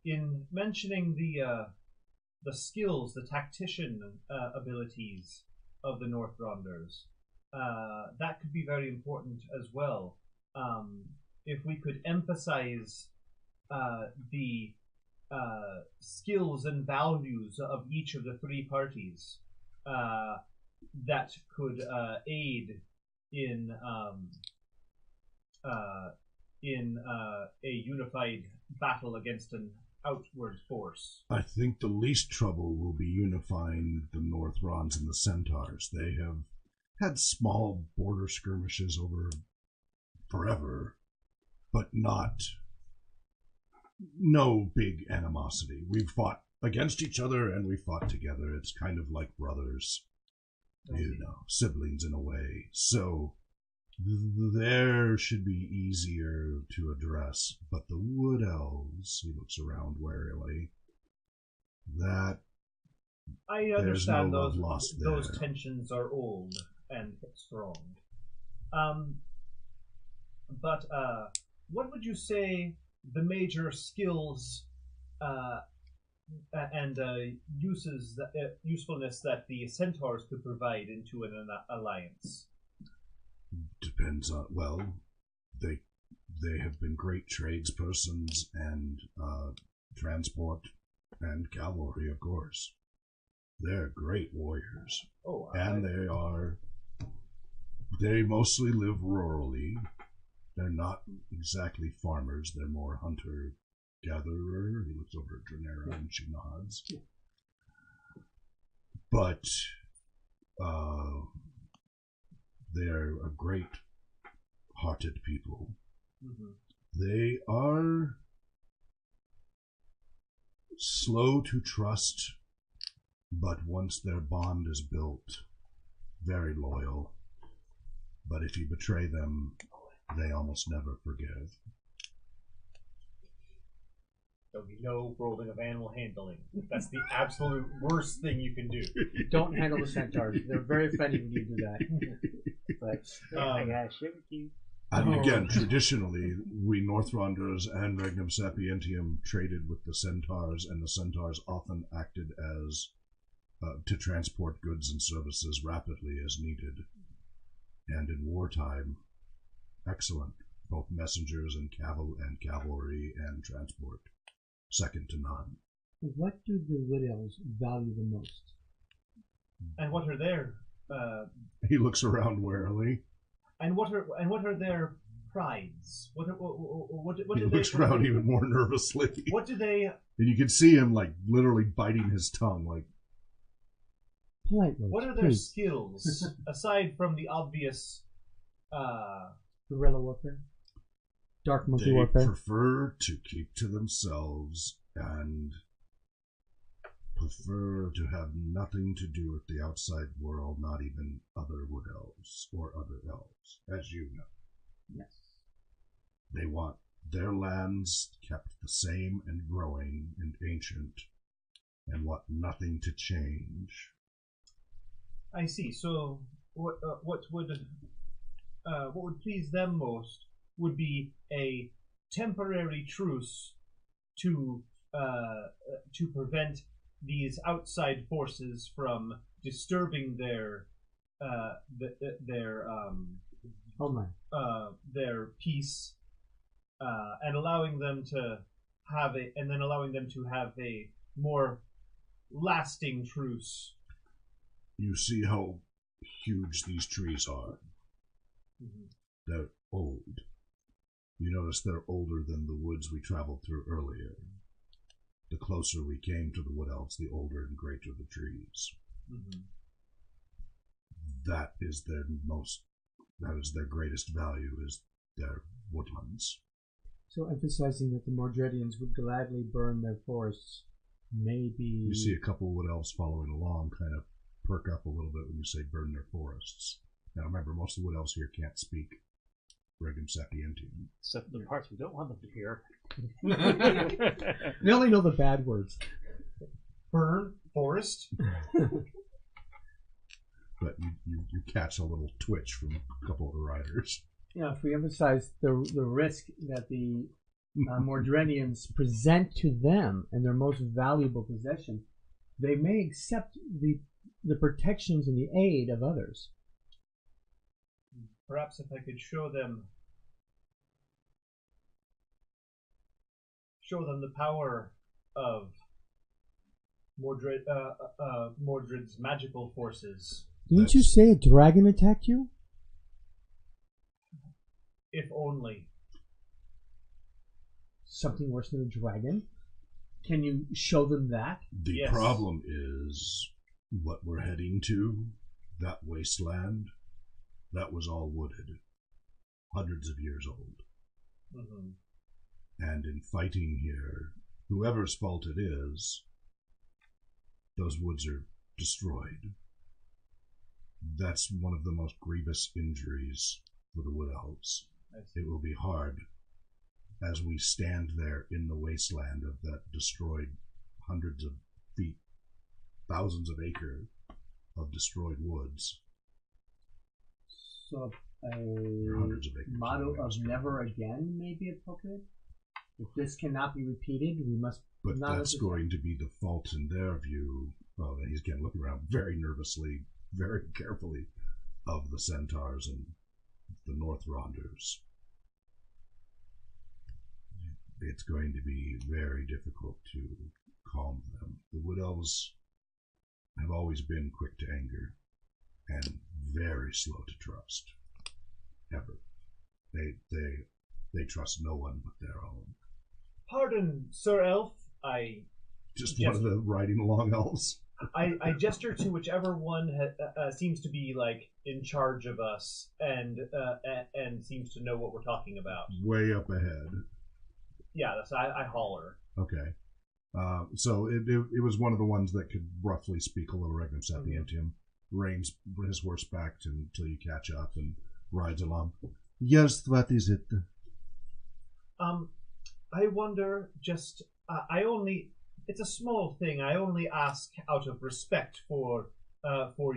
in mentioning the skills, the tactician abilities of the Northronders. That could be very important as well. If we could emphasize the skills and values of each of the three parties, that could aid in a unified battle against an outward force. I think the least trouble will be unifying the Northrons and the Centaurs. They have had small border skirmishes over forever, but no big animosity. We've fought against each other and we fought together. It's kind of like brothers, siblings in a way. So there should be easier to address, but the Wood Elves, he looks around warily, that I understand no love lost there. Those tensions are old and strong. But what would you say the major skills and usefulness that the Centaurs could provide into an alliance? Depends on, they have been great tradespersons and transport and cavalry, of course. They're great warriors. Oh, and they mostly live rurally. They're not exactly farmers. They're more hunter-gatherer. He looks over at Dranera and she nods. But they're a great hearted people. Mm-hmm. They are slow to trust, but once their bond is built, very loyal. But if you betray them, they almost never forgive. There'll be no rolling of animal handling. That's the absolute worst thing you can do. Don't handle the centaurs. They're very offended when you do that. But I got shit with you. And again, traditionally, we Northronders and Regnum Sapientium traded with the centaurs, and the centaurs often acted as to transport goods and services rapidly as needed. And in wartime, excellent, both messengers and cavalry and transport, second to none. What do the Wood Elves value the most? And what are their He looks around warily. and what are their prides? What He looks around even more nervously. What do they? And you can see him like literally biting his tongue, like. Politely. What are their skills aside from the obvious? Guerrilla warfare? Dark monkey They warfare? prefer to keep to themselves and prefer to have nothing to do with the outside world, not even other wood elves or other elves, as you know. Yes. They want their lands kept the same and growing and ancient, and want nothing to change. I see. So what would please them most would be a temporary truce to prevent these outside forces from disturbing their peace, and allowing them to have a more lasting truce. You see how huge these trees are. Mm-hmm. They're old. You notice they're older than the woods we traveled through earlier. The closer we came to the wood elves, the older and greater the trees. Mm-hmm. That is their greatest value, is their woodlands. So emphasizing that the Mordredians would gladly burn their forests, maybe... You see a couple of wood elves following along kind of perk up a little bit when you say burn their forests. Now remember, most of the wood elves here can't speak Regnum Sapientium. Except the parts we don't want them to hear. They only know the bad words. Burn forest. But you catch a little twitch from a couple of the riders. Yeah, if we emphasize the risk that the Mordredians present to them and their most valuable possession, they may accept the protections and the aid of others. Perhaps if I could show them the power of Mordred's magical forces. Didn't you say a dragon attacked you? If only. Something worse than a dragon? Can you show them that? The problem is what we're heading to, that wasteland, that was all wooded, hundreds of years old. Mm-hmm. And in fighting here, whoever's fault it is, those woods are destroyed. That's one of the most grievous injuries for the wood elves. It will be hard as we stand there in the wasteland of that destroyed hundreds of feet, thousands of acres of destroyed woods. So a hundreds of acres motto of never again may be appropriate? If this cannot be repeated, we must... But that's going to be the fault in their view. Oh, and he's going to look around very nervously, very carefully, of the centaurs and the Northronders. It's going to be very difficult to calm them. The Wood Elves have always been quick to anger and very slow to trust. Ever. They trust no one but their own. Pardon, Sir Elf. Just one of the riding along elves. I gesture to whichever one seems to be like in charge of us and seems to know what we're talking about. Way up ahead. Yeah, that's I holler. Okay. So it was one of the ones that could roughly speak a little Regnum Sapientium. Reins his horse back until you catch up and rides along. Yes, what is it? I wonder just it's a small thing. I only ask out of respect for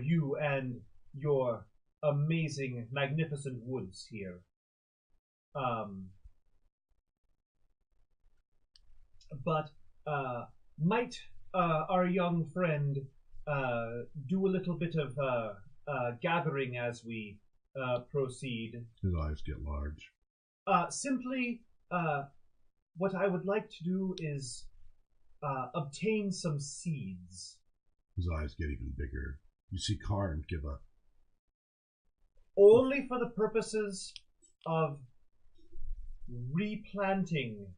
you and your amazing, magnificent woods here. But might our young friend do a little bit of gathering as we proceed? His eyes get large. Simply, what I would like to do is obtain some seeds. His eyes get even bigger. You see Karn give a... Only for the purposes of replanting.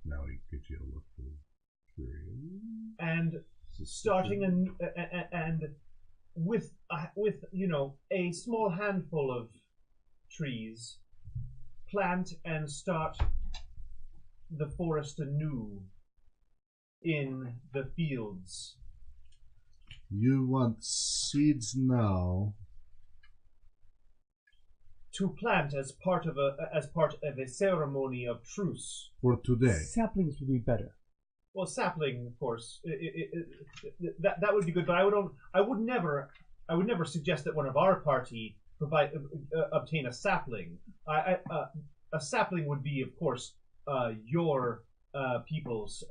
Now he gives you a look of curious. And starting and with a small handful of trees, plant and start the forest anew in the fields. You want seeds now? To plant as part of a ceremony of truce. For today. Saplings would be better. Well, sapling, of course, that would be good. But I would never suggest that one of our party obtain a sapling. A sapling would be, of course, your people's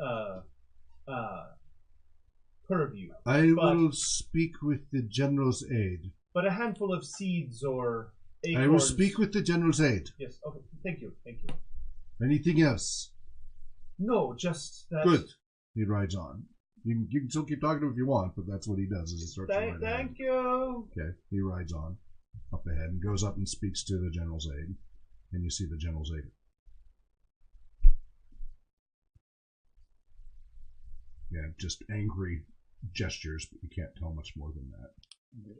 purview. Will speak with the general's aide. But a handful of seeds or acorns. I will speak with the general's aide. Yes. Okay. Thank you. Anything else? No, just that. Good. He rides on. You can still keep talking to him if you want, but that's what he does. Is he starts to ride ahead. Thank you. Okay. He rides on up ahead and goes up and speaks to the general's aide, and you see the general's aide. Yeah, just angry gestures, but you can't tell much more than that.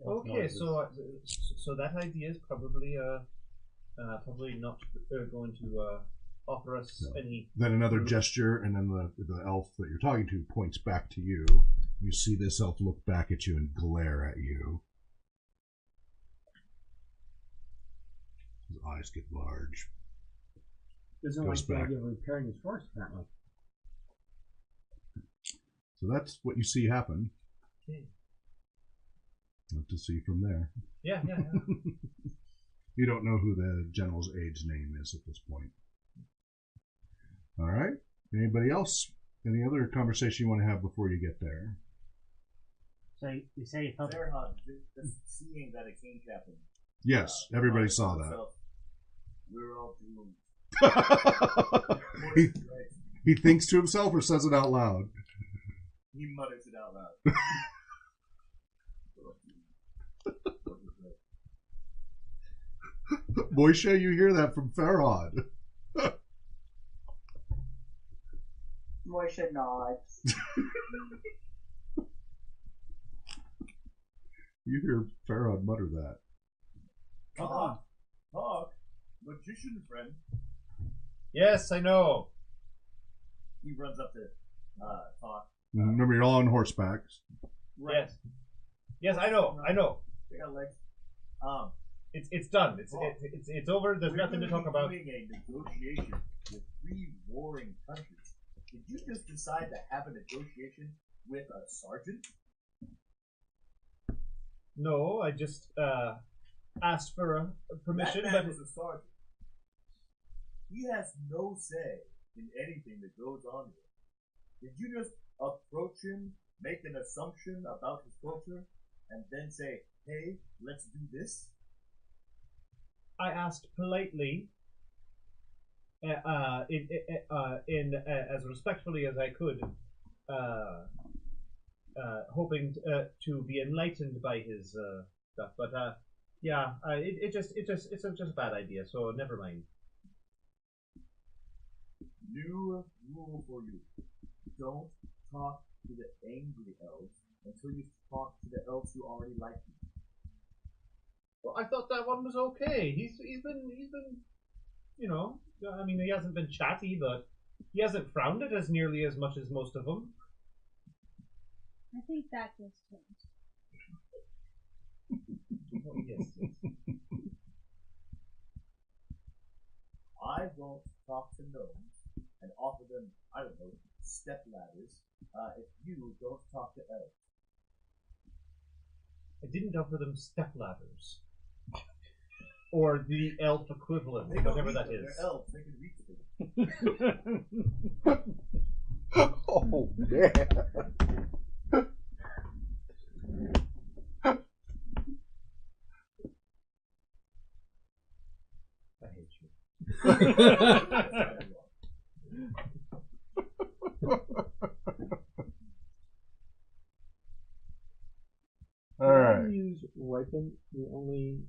Okay, so that idea is probably not going to offer us any. Then another gesture, and then the elf that you're talking to points back to you. You see this elf look back at you and glare at you. His eyes get large. Doesn't like the idea of repairing his horse, apparently. So that's what you see happen. Okay. What to see from there. Yeah. You don't know who the general's aide's name is at this point. All right. Anybody else? Any other conversation you want to have before you get there? So you say you felt just seeing that exchange happened. Yes, everybody saw that. We're all doomed. He thinks to himself or says it out loud? He mutters it out loud. Moishe, you hear that from Farhad. Moishe nods. You hear Farhad mutter that. Talk, magician friend. Yes, I know. He runs up to talk. Remember, you're all on horseback. Right. Yes, I know. They got legs. It's done. It's over. There's nothing to talk about. We're doing a negotiation with 3 warring countries. Did you just decide to have a negotiation with a sergeant? No, I just asked for permission. That man was a sergeant. He has no say in anything that goes on here. Did you just approach him, make an assumption about his culture, and then say, "Hey, let's do this"? I asked politely, in as respectfully as I could, hoping to be enlightened by his stuff. But it's just a bad idea. So never mind. New rule for you: don't talk to the angry elves until you talk to the elves who already like you. Well, I thought that one was okay. He's been, you know, I mean, he hasn't been chatty, but he hasn't frowned it as nearly as much as most of them. I think that just changed. Oh, yes. I won't talk to gnomes and offer them, I don't know, step ladders if you don't talk to elves. I didn't offer them step ladders. Or the elf equivalent, They don't whatever need that them. is. They're elves. They can reach them. Oh, man. I hate you. All right. Use ripen, the only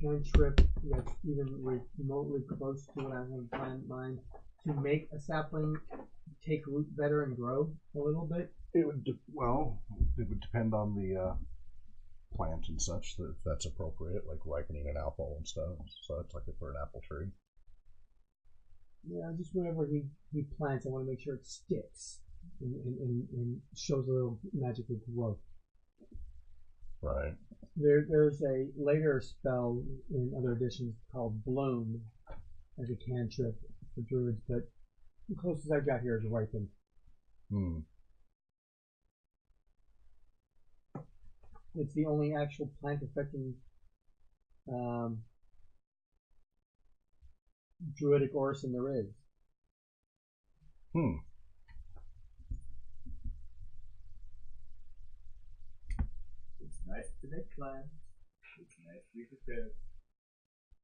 cantrip that's even remotely close to what I have planned in mind to make a sapling take root better and grow a little bit. It would it would depend on the plant and such, if that's appropriate, like ripening an apple and stuff. So it's like for an apple tree. Yeah, just whenever he plants, I want to make sure it sticks and shows a little magical growth. Right. There's a later spell in other editions called Bloom as a cantrip for druids, but the closest I've got here is ripen. Hmm. It's the only actual plant affecting druidic orison there is. Hmm. It's nice to make plans. It's nice to be prepared.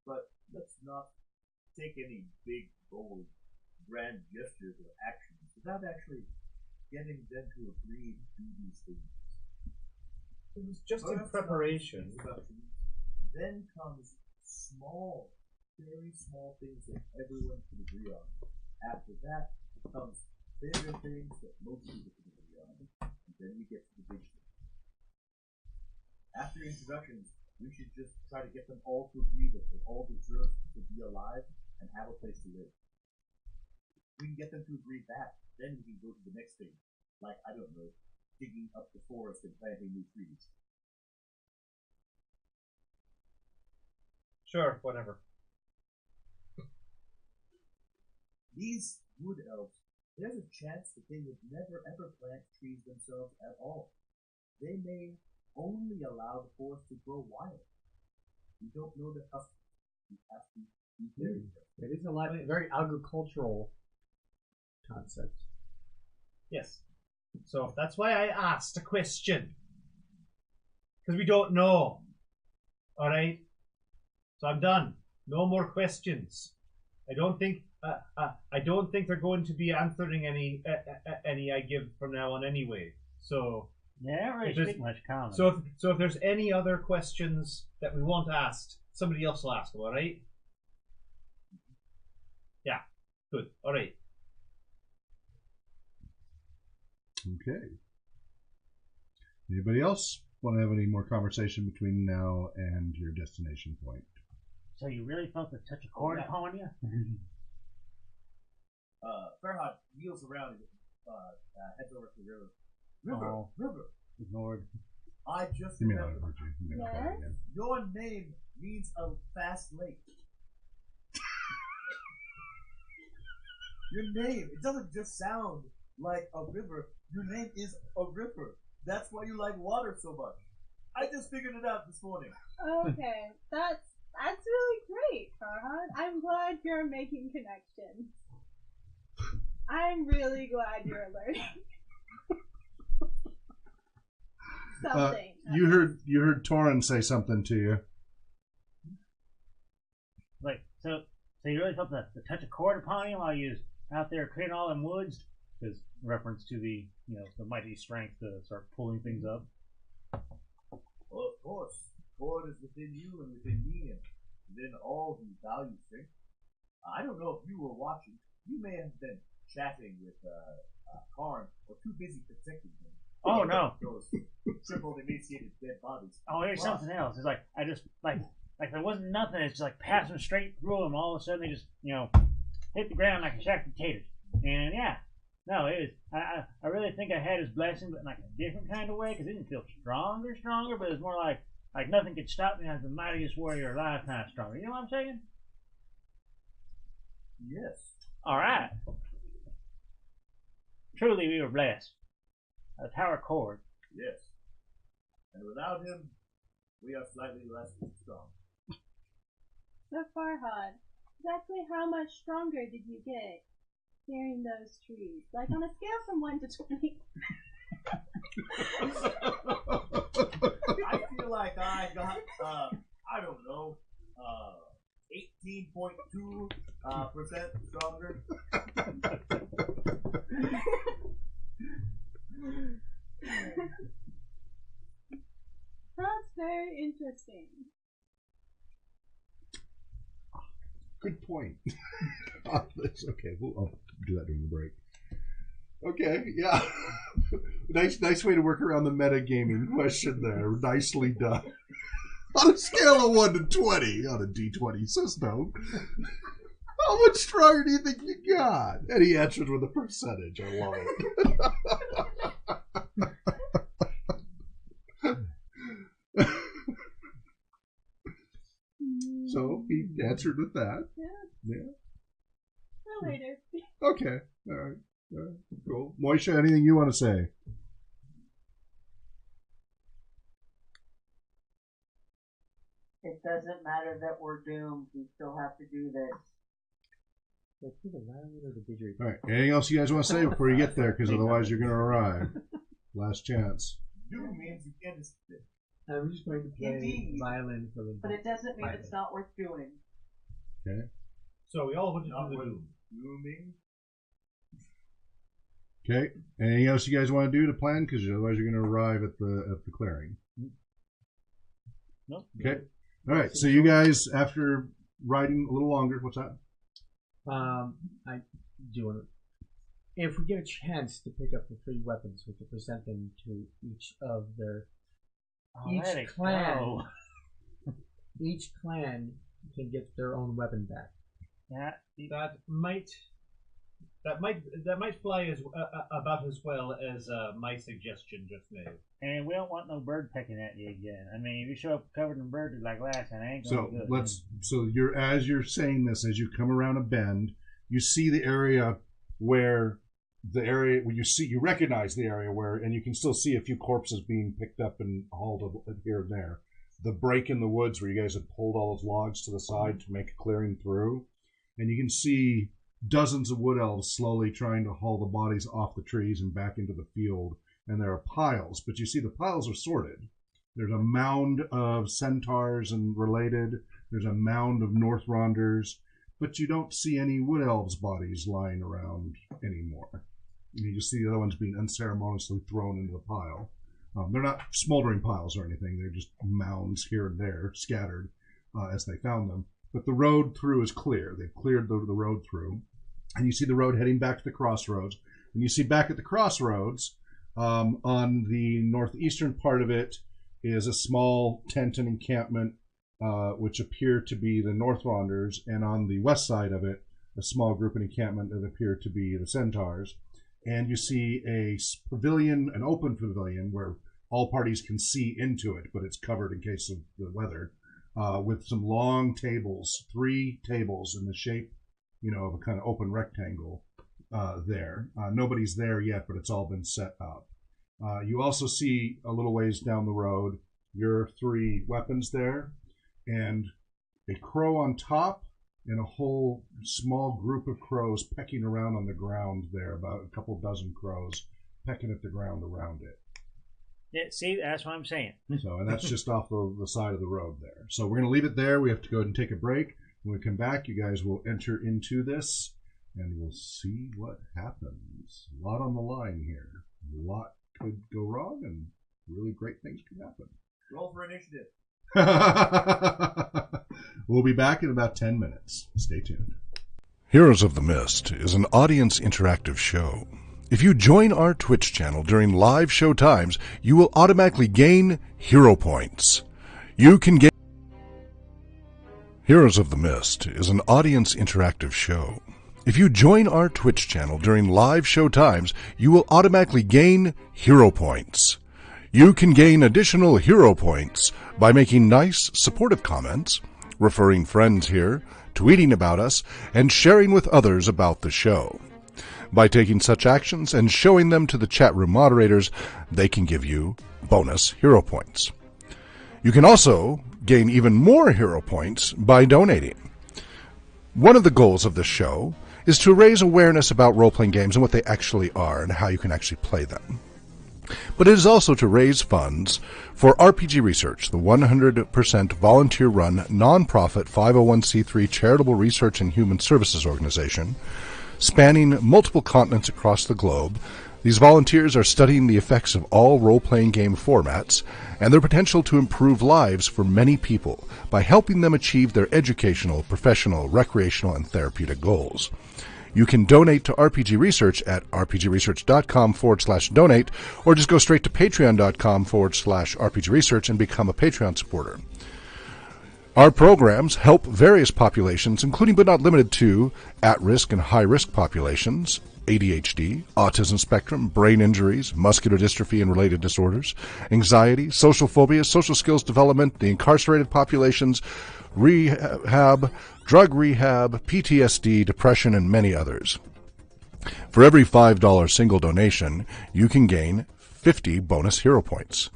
But let's not take any big, bold, grand gestures or actions without actually getting them to agree to do these things. It was just in First preparation. comes introductions, then comes small, very small things that everyone can agree on. After that comes bigger things that most people can agree on, and then we get to the big things. After introductions, we should just try to get them all to agree that they all deserve to be alive and have a place to live. If we can get them to agree that, then we can go to the next thing, like, I don't know, digging up the forest and planting new trees. Sure, whatever. These wood elves, there's a chance that they would never ever plant trees themselves at all. They may only allow the forest to grow wild. We don't know the customs. We have to be very careful. It is a very agricultural concept. Yes. So that's why I asked a question. Because we don't know. Alright? So I'm done. No more questions. I don't think they're going to be answering any I give from now on anyway. So Yeah, I don't really speak much common. So if there's any other questions that we want asked, somebody else will ask them, alright? Yeah. Good. Alright. Okay. Anybody else want to have any more conversation between now and your destination point? So you really felt the touch of cord upon you? Farhad wheels around and heads over to the river. River. Ignored. I just You may not remembered. have heard you. You may not have heard again. Your name means a fast lake. Your name, it doesn't just sound like a river. Your name is a river. That's why you like water so much. I just figured it out this morning. Okay, that's really great, Farhan. I'm glad you're making connections. I'm really glad you're learning something. You heard Torin say something to you. Like, so you really felt the touch of cord upon you while you was out there clearing all them woods? Because reference to the the mighty strength to start pulling things up. Well, of course. Cord is within you and within me and within all who value strength. I don't know if you were watching. You may have been chatting with Karn or too busy protecting him. Oh no! Those tripled emaciated dead bodies. Oh, there's something else. It's like I just like there wasn't nothing. It's just like passing straight through them. All of a sudden, they just hit the ground like a shack of potatoes. And yeah, no, it was. I really think I had his blessing, but in like a different kind of way because it didn't feel stronger, but it was more like nothing could stop me. I was the mightiest warrior alive, kind of stronger. You know what I'm saying? Yes. All right. Truly, we were blessed. A tower cord. Yes. And without him, we are slightly less strong. So Farhad, exactly how much stronger did you get clearing those trees? Like on a scale from 1 to 20. I feel like I got, I don't know, 18.2% stronger. That's very interesting. Good point. Okay, I'll do that during the break. Okay, yeah. nice way to work around the metagaming question there. Nicely done. On a scale of 1 to 20 on a D20 system, how much stronger do you think you got? And he answered with a percentage. I love it. So he answered with that. Yeah. No later. Okay. All right. Cool. Moisha, anything you want to say? It doesn't matter that we're doomed. We still have to do this. All right. Anything else you guys want to say before you get there? Because otherwise you're going to arrive. Last chance. Doom means you can't just. I'm just going to play Indeed. violin for the. But it doesn't mean it's not worth doing. Okay. So we all went to Not do the with doom. dooming. Okay. Anything else you guys want to do to plan? Because otherwise you're going to arrive at the clearing. Nope. Okay. All right. So you guys, after riding a little longer, what's that? I do want to. If we get a chance to pick up the 3 weapons, we could present them to each of their. Each clan. Each clan can get their own weapon back. Yeah. That might fly as about as well as my suggestion just made. And we don't want no bird pecking at you again. I mean, if you show up covered in birds like last time, it ain't gonna be good. So as you're saying this, as you come around a bend, you see the area where you recognize the area where, and you can still see a few corpses being picked up and hauled here and there. The break in the woods where you guys had pulled all those logs to the side to make a clearing through, and you can see dozens of wood elves slowly trying to haul the bodies off the trees and back into the field. And there are piles, but you see the piles are sorted. There's a mound of centaurs and related. There's a mound of Northronders, but you don't see any wood elves' bodies lying around anymore. You just see the other ones being unceremoniously thrown into the pile. They're not smoldering piles or anything. They're just mounds here and there, scattered as they found them. But the road through is clear. They've cleared the road through. And you see the road heading back to the crossroads. And you see back at the crossroads, on the northeastern part of it, is a small tent and encampment, which appear to be the Northronders. And on the west side of it, a small group and encampment that appear to be the Centaurs. And you see a pavilion, an open pavilion, where all parties can see into it, but it's covered in case of the weather, with some long tables, 3 tables in the shape, of a kind of open rectangle there. Nobody's there yet, but it's all been set up. You also see a little ways down the road your 3 weapons there, and a crow on top, and a whole small group of crows pecking around on the ground there, about a couple dozen crows pecking at the ground around it. Yeah, see, that's what I'm saying. So, and that's just off the side of the road there. So we're going to leave it there. We have to go ahead and take a break. When we come back, you guys will enter into this, and we'll see what happens. A lot on the line here. A lot could go wrong, and really great things could happen. Roll for initiative. We'll be back in about 10 minutes. Stay tuned. Heroes of the Mist is an audience interactive show. If you join our Twitch channel during live show times, you will automatically gain hero points. You can gain... Heroes of the Mist is an audience interactive show. If you join our Twitch channel during live show times, you will automatically gain hero points. You can gain additional hero points by making nice, supportive comments, referring friends here, tweeting about us, and sharing with others about the show. By taking such actions and showing them to the chat room moderators, they can give you bonus hero points. You can also gain even more hero points by donating. One of the goals of this show is to raise awareness about role-playing games and what they actually are and how you can actually play them. But it is also to raise funds for RPG Research, the 100% volunteer-run, non-profit 501c3 charitable research and human services organization spanning multiple continents across the globe. These volunteers are studying the effects of all role-playing game formats and their potential to improve lives for many people by helping them achieve their educational, professional, recreational, and therapeutic goals. You can donate to RPG Research at rpgresearch.com/donate, or just go straight to patreon.com/RPG Research and become a Patreon supporter. Our programs help various populations, including but not limited to at-risk and high-risk populations, ADHD, autism spectrum, brain injuries, muscular dystrophy and related disorders, anxiety, social phobia, social skills development, the incarcerated populations, rehab, drug rehab, PTSD, depression, and many others. For every $5 single donation, you can gain 50 bonus hero points.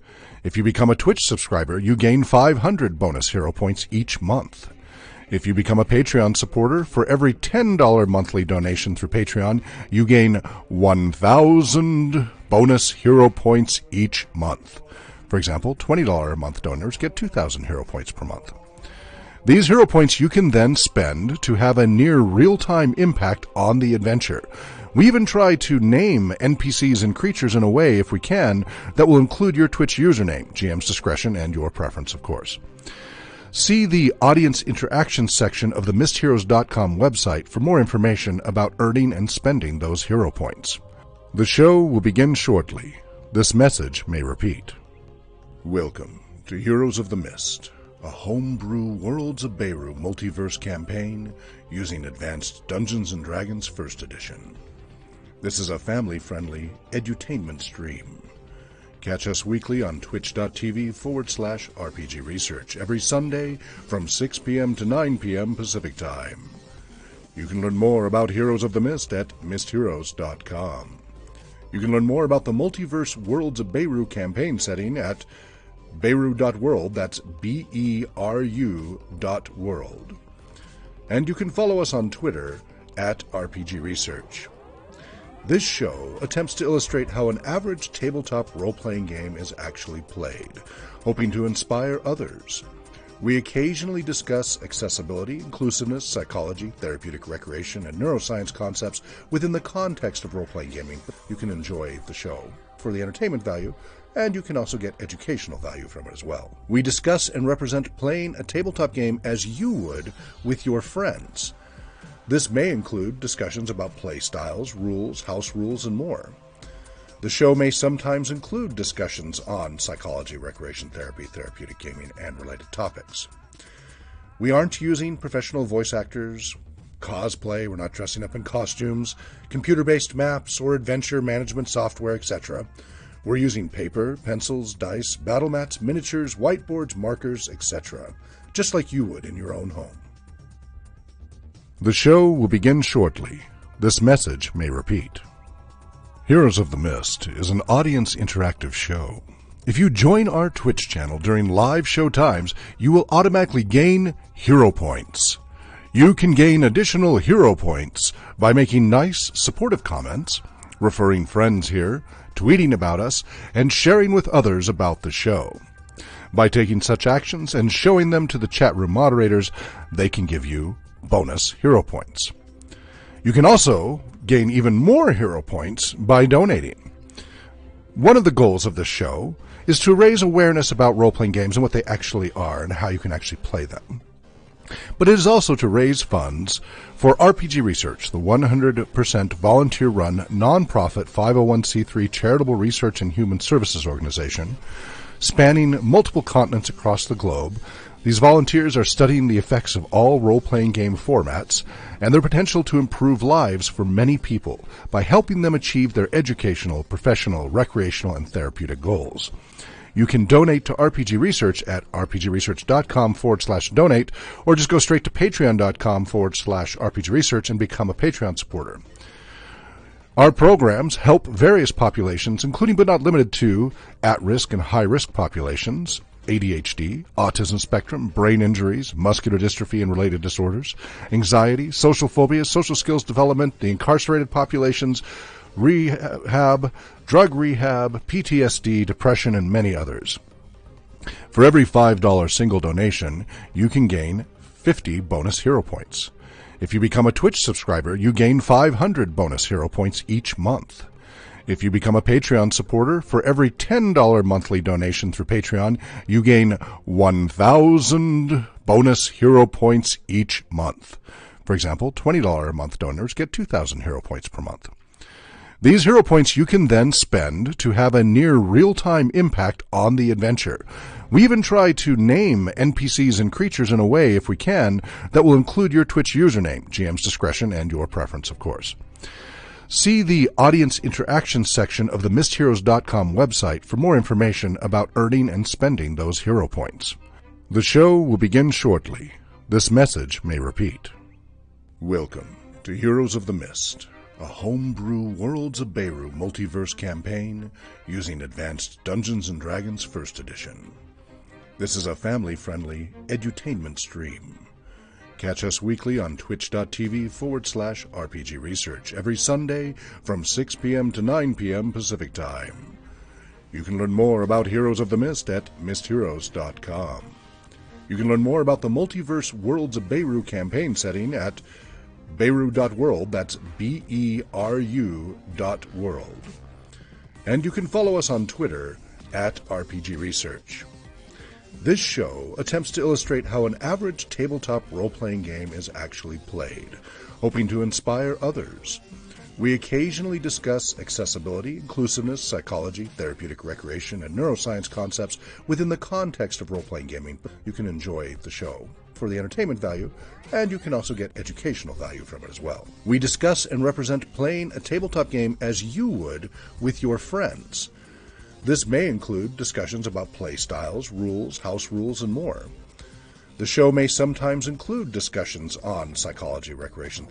If you become a Twitch subscriber, you gain 500 bonus hero points each month. If you become a Patreon supporter, for every $10 monthly donation through Patreon, you gain 1,000 bonus hero points each month. For example, $20 a month donors get 2,000 hero points per month. These hero points you can then spend to have a near real-time impact on the adventure. We even try to name NPCs and creatures in a way, if we can, that will include your Twitch username, GM's discretion, and your preference, of course. See the Audience Interaction section of the MistHeroes.com website for more information about earning and spending those hero points. The show will begin shortly. This message may repeat. Welcome to Heroes of the Mist, a homebrew Worlds of Beirut multiverse campaign using advanced Dungeons & Dragons 1st Edition. This is a family-friendly edutainment stream. Catch us weekly on twitch.tv/RPG Research every Sunday from 6 p.m. to 9 p.m. Pacific Time. You can learn more about Heroes of the Mist at mistheroes.com. You can learn more about the Multiverse Worlds of Beirut campaign setting at beirut.world, that's BERU.world. And you can follow us on Twitter at RPG Research. This show attempts to illustrate how an average tabletop role-playing game is actually played, hoping to inspire others. We occasionally discuss accessibility, inclusiveness, psychology, therapeutic recreation, and neuroscience concepts within the context of role-playing gaming. You can enjoy the show for the entertainment value, and you can also get educational value from it as well. We discuss and represent playing a tabletop game as you would with your friends. This may include discussions about play styles, rules, house rules, and more. The show may sometimes include discussions on psychology, recreation therapy, therapeutic gaming, and related topics. We aren't using professional voice actors, cosplay, we're not dressing up in costumes, computer-based maps, or adventure management software, etc. We're using paper, pencils, dice, battle mats, miniatures, whiteboards, markers, etc., just like you would in your own home. The show will begin shortly. This message may repeat. Heroes of the Mist is an audience interactive show. If you join our Twitch channel during live show times, you will automatically gain hero points. You can gain additional hero points by making nice, supportive comments, referring friends here, tweeting about us, and sharing with others about the show. By taking such actions and showing them to the chat room moderators, they can give you bonus hero points. You can also gain even more hero points by donating. One of the goals of this show is to raise awareness about role-playing games and what they actually are and how you can actually play them. But it is also to raise funds for RPG Research, the 100% volunteer-run, nonprofit 501c3 charitable research and human services organization spanning multiple continents across the globe. These volunteers are studying the effects of all role-playing game formats and their potential to improve lives for many people by helping them achieve their educational, professional, recreational, and therapeutic goals. You can donate to RPG Research at rpgresearch.com/donate, or just go straight to patreon.com/RPG Research and become a Patreon supporter. Our programs help various populations, including but not limited to at-risk and high-risk populations, ADHD, autism spectrum, brain injuries, muscular dystrophy and related disorders, anxiety, social phobia, social skills development, the incarcerated populations, rehab, drug rehab, PTSD, depression, and many others. For every $5 single donation, you can gain 50 bonus hero points. If you become a Twitch subscriber, you gain 500 bonus hero points each month. If you become a Patreon supporter, for every $10 monthly donation through Patreon, you gain 1,000 bonus hero points each month. For example, $20 a month donors get 2,000 hero points per month. These hero points you can then spend to have a near real-time impact on the adventure. We even try to name NPCs and creatures in a way, if we can, that will include your Twitch username, GM's discretion, and your preference, of course. See the audience interaction section of the MissedHeroes.com website for more information about earning and spending those hero points. The show will begin shortly. This message may repeat. Welcome to Heroes of the Mist, a homebrew Worlds of Beirut multiverse campaign using Advanced Dungeons & Dragons 1st Edition. This is a family-friendly edutainment stream. Catch us weekly on twitch.tv/RPG Research every Sunday from 6 p.m. to 9 p.m. Pacific Time. You can learn more about Heroes of the Mist at missedheroes.com. You can learn more about the multiverse Worlds of Beirut campaign setting at Beirut.world, that's BERU.world. And you can follow us on Twitter at RPG Research. This show attempts to illustrate how an average tabletop role-playing game is actually played, hoping to inspire others. We occasionally discuss accessibility, inclusiveness, psychology, therapeutic recreation, and neuroscience concepts within the context of role-playing gaming. You can enjoy the show for the entertainment value, and you can also get educational value from it as well. We discuss and represent playing a tabletop game as you would with your friends. This may include discussions about play styles, rules, house rules, and more. The show may sometimes include discussions on psychology, recreation,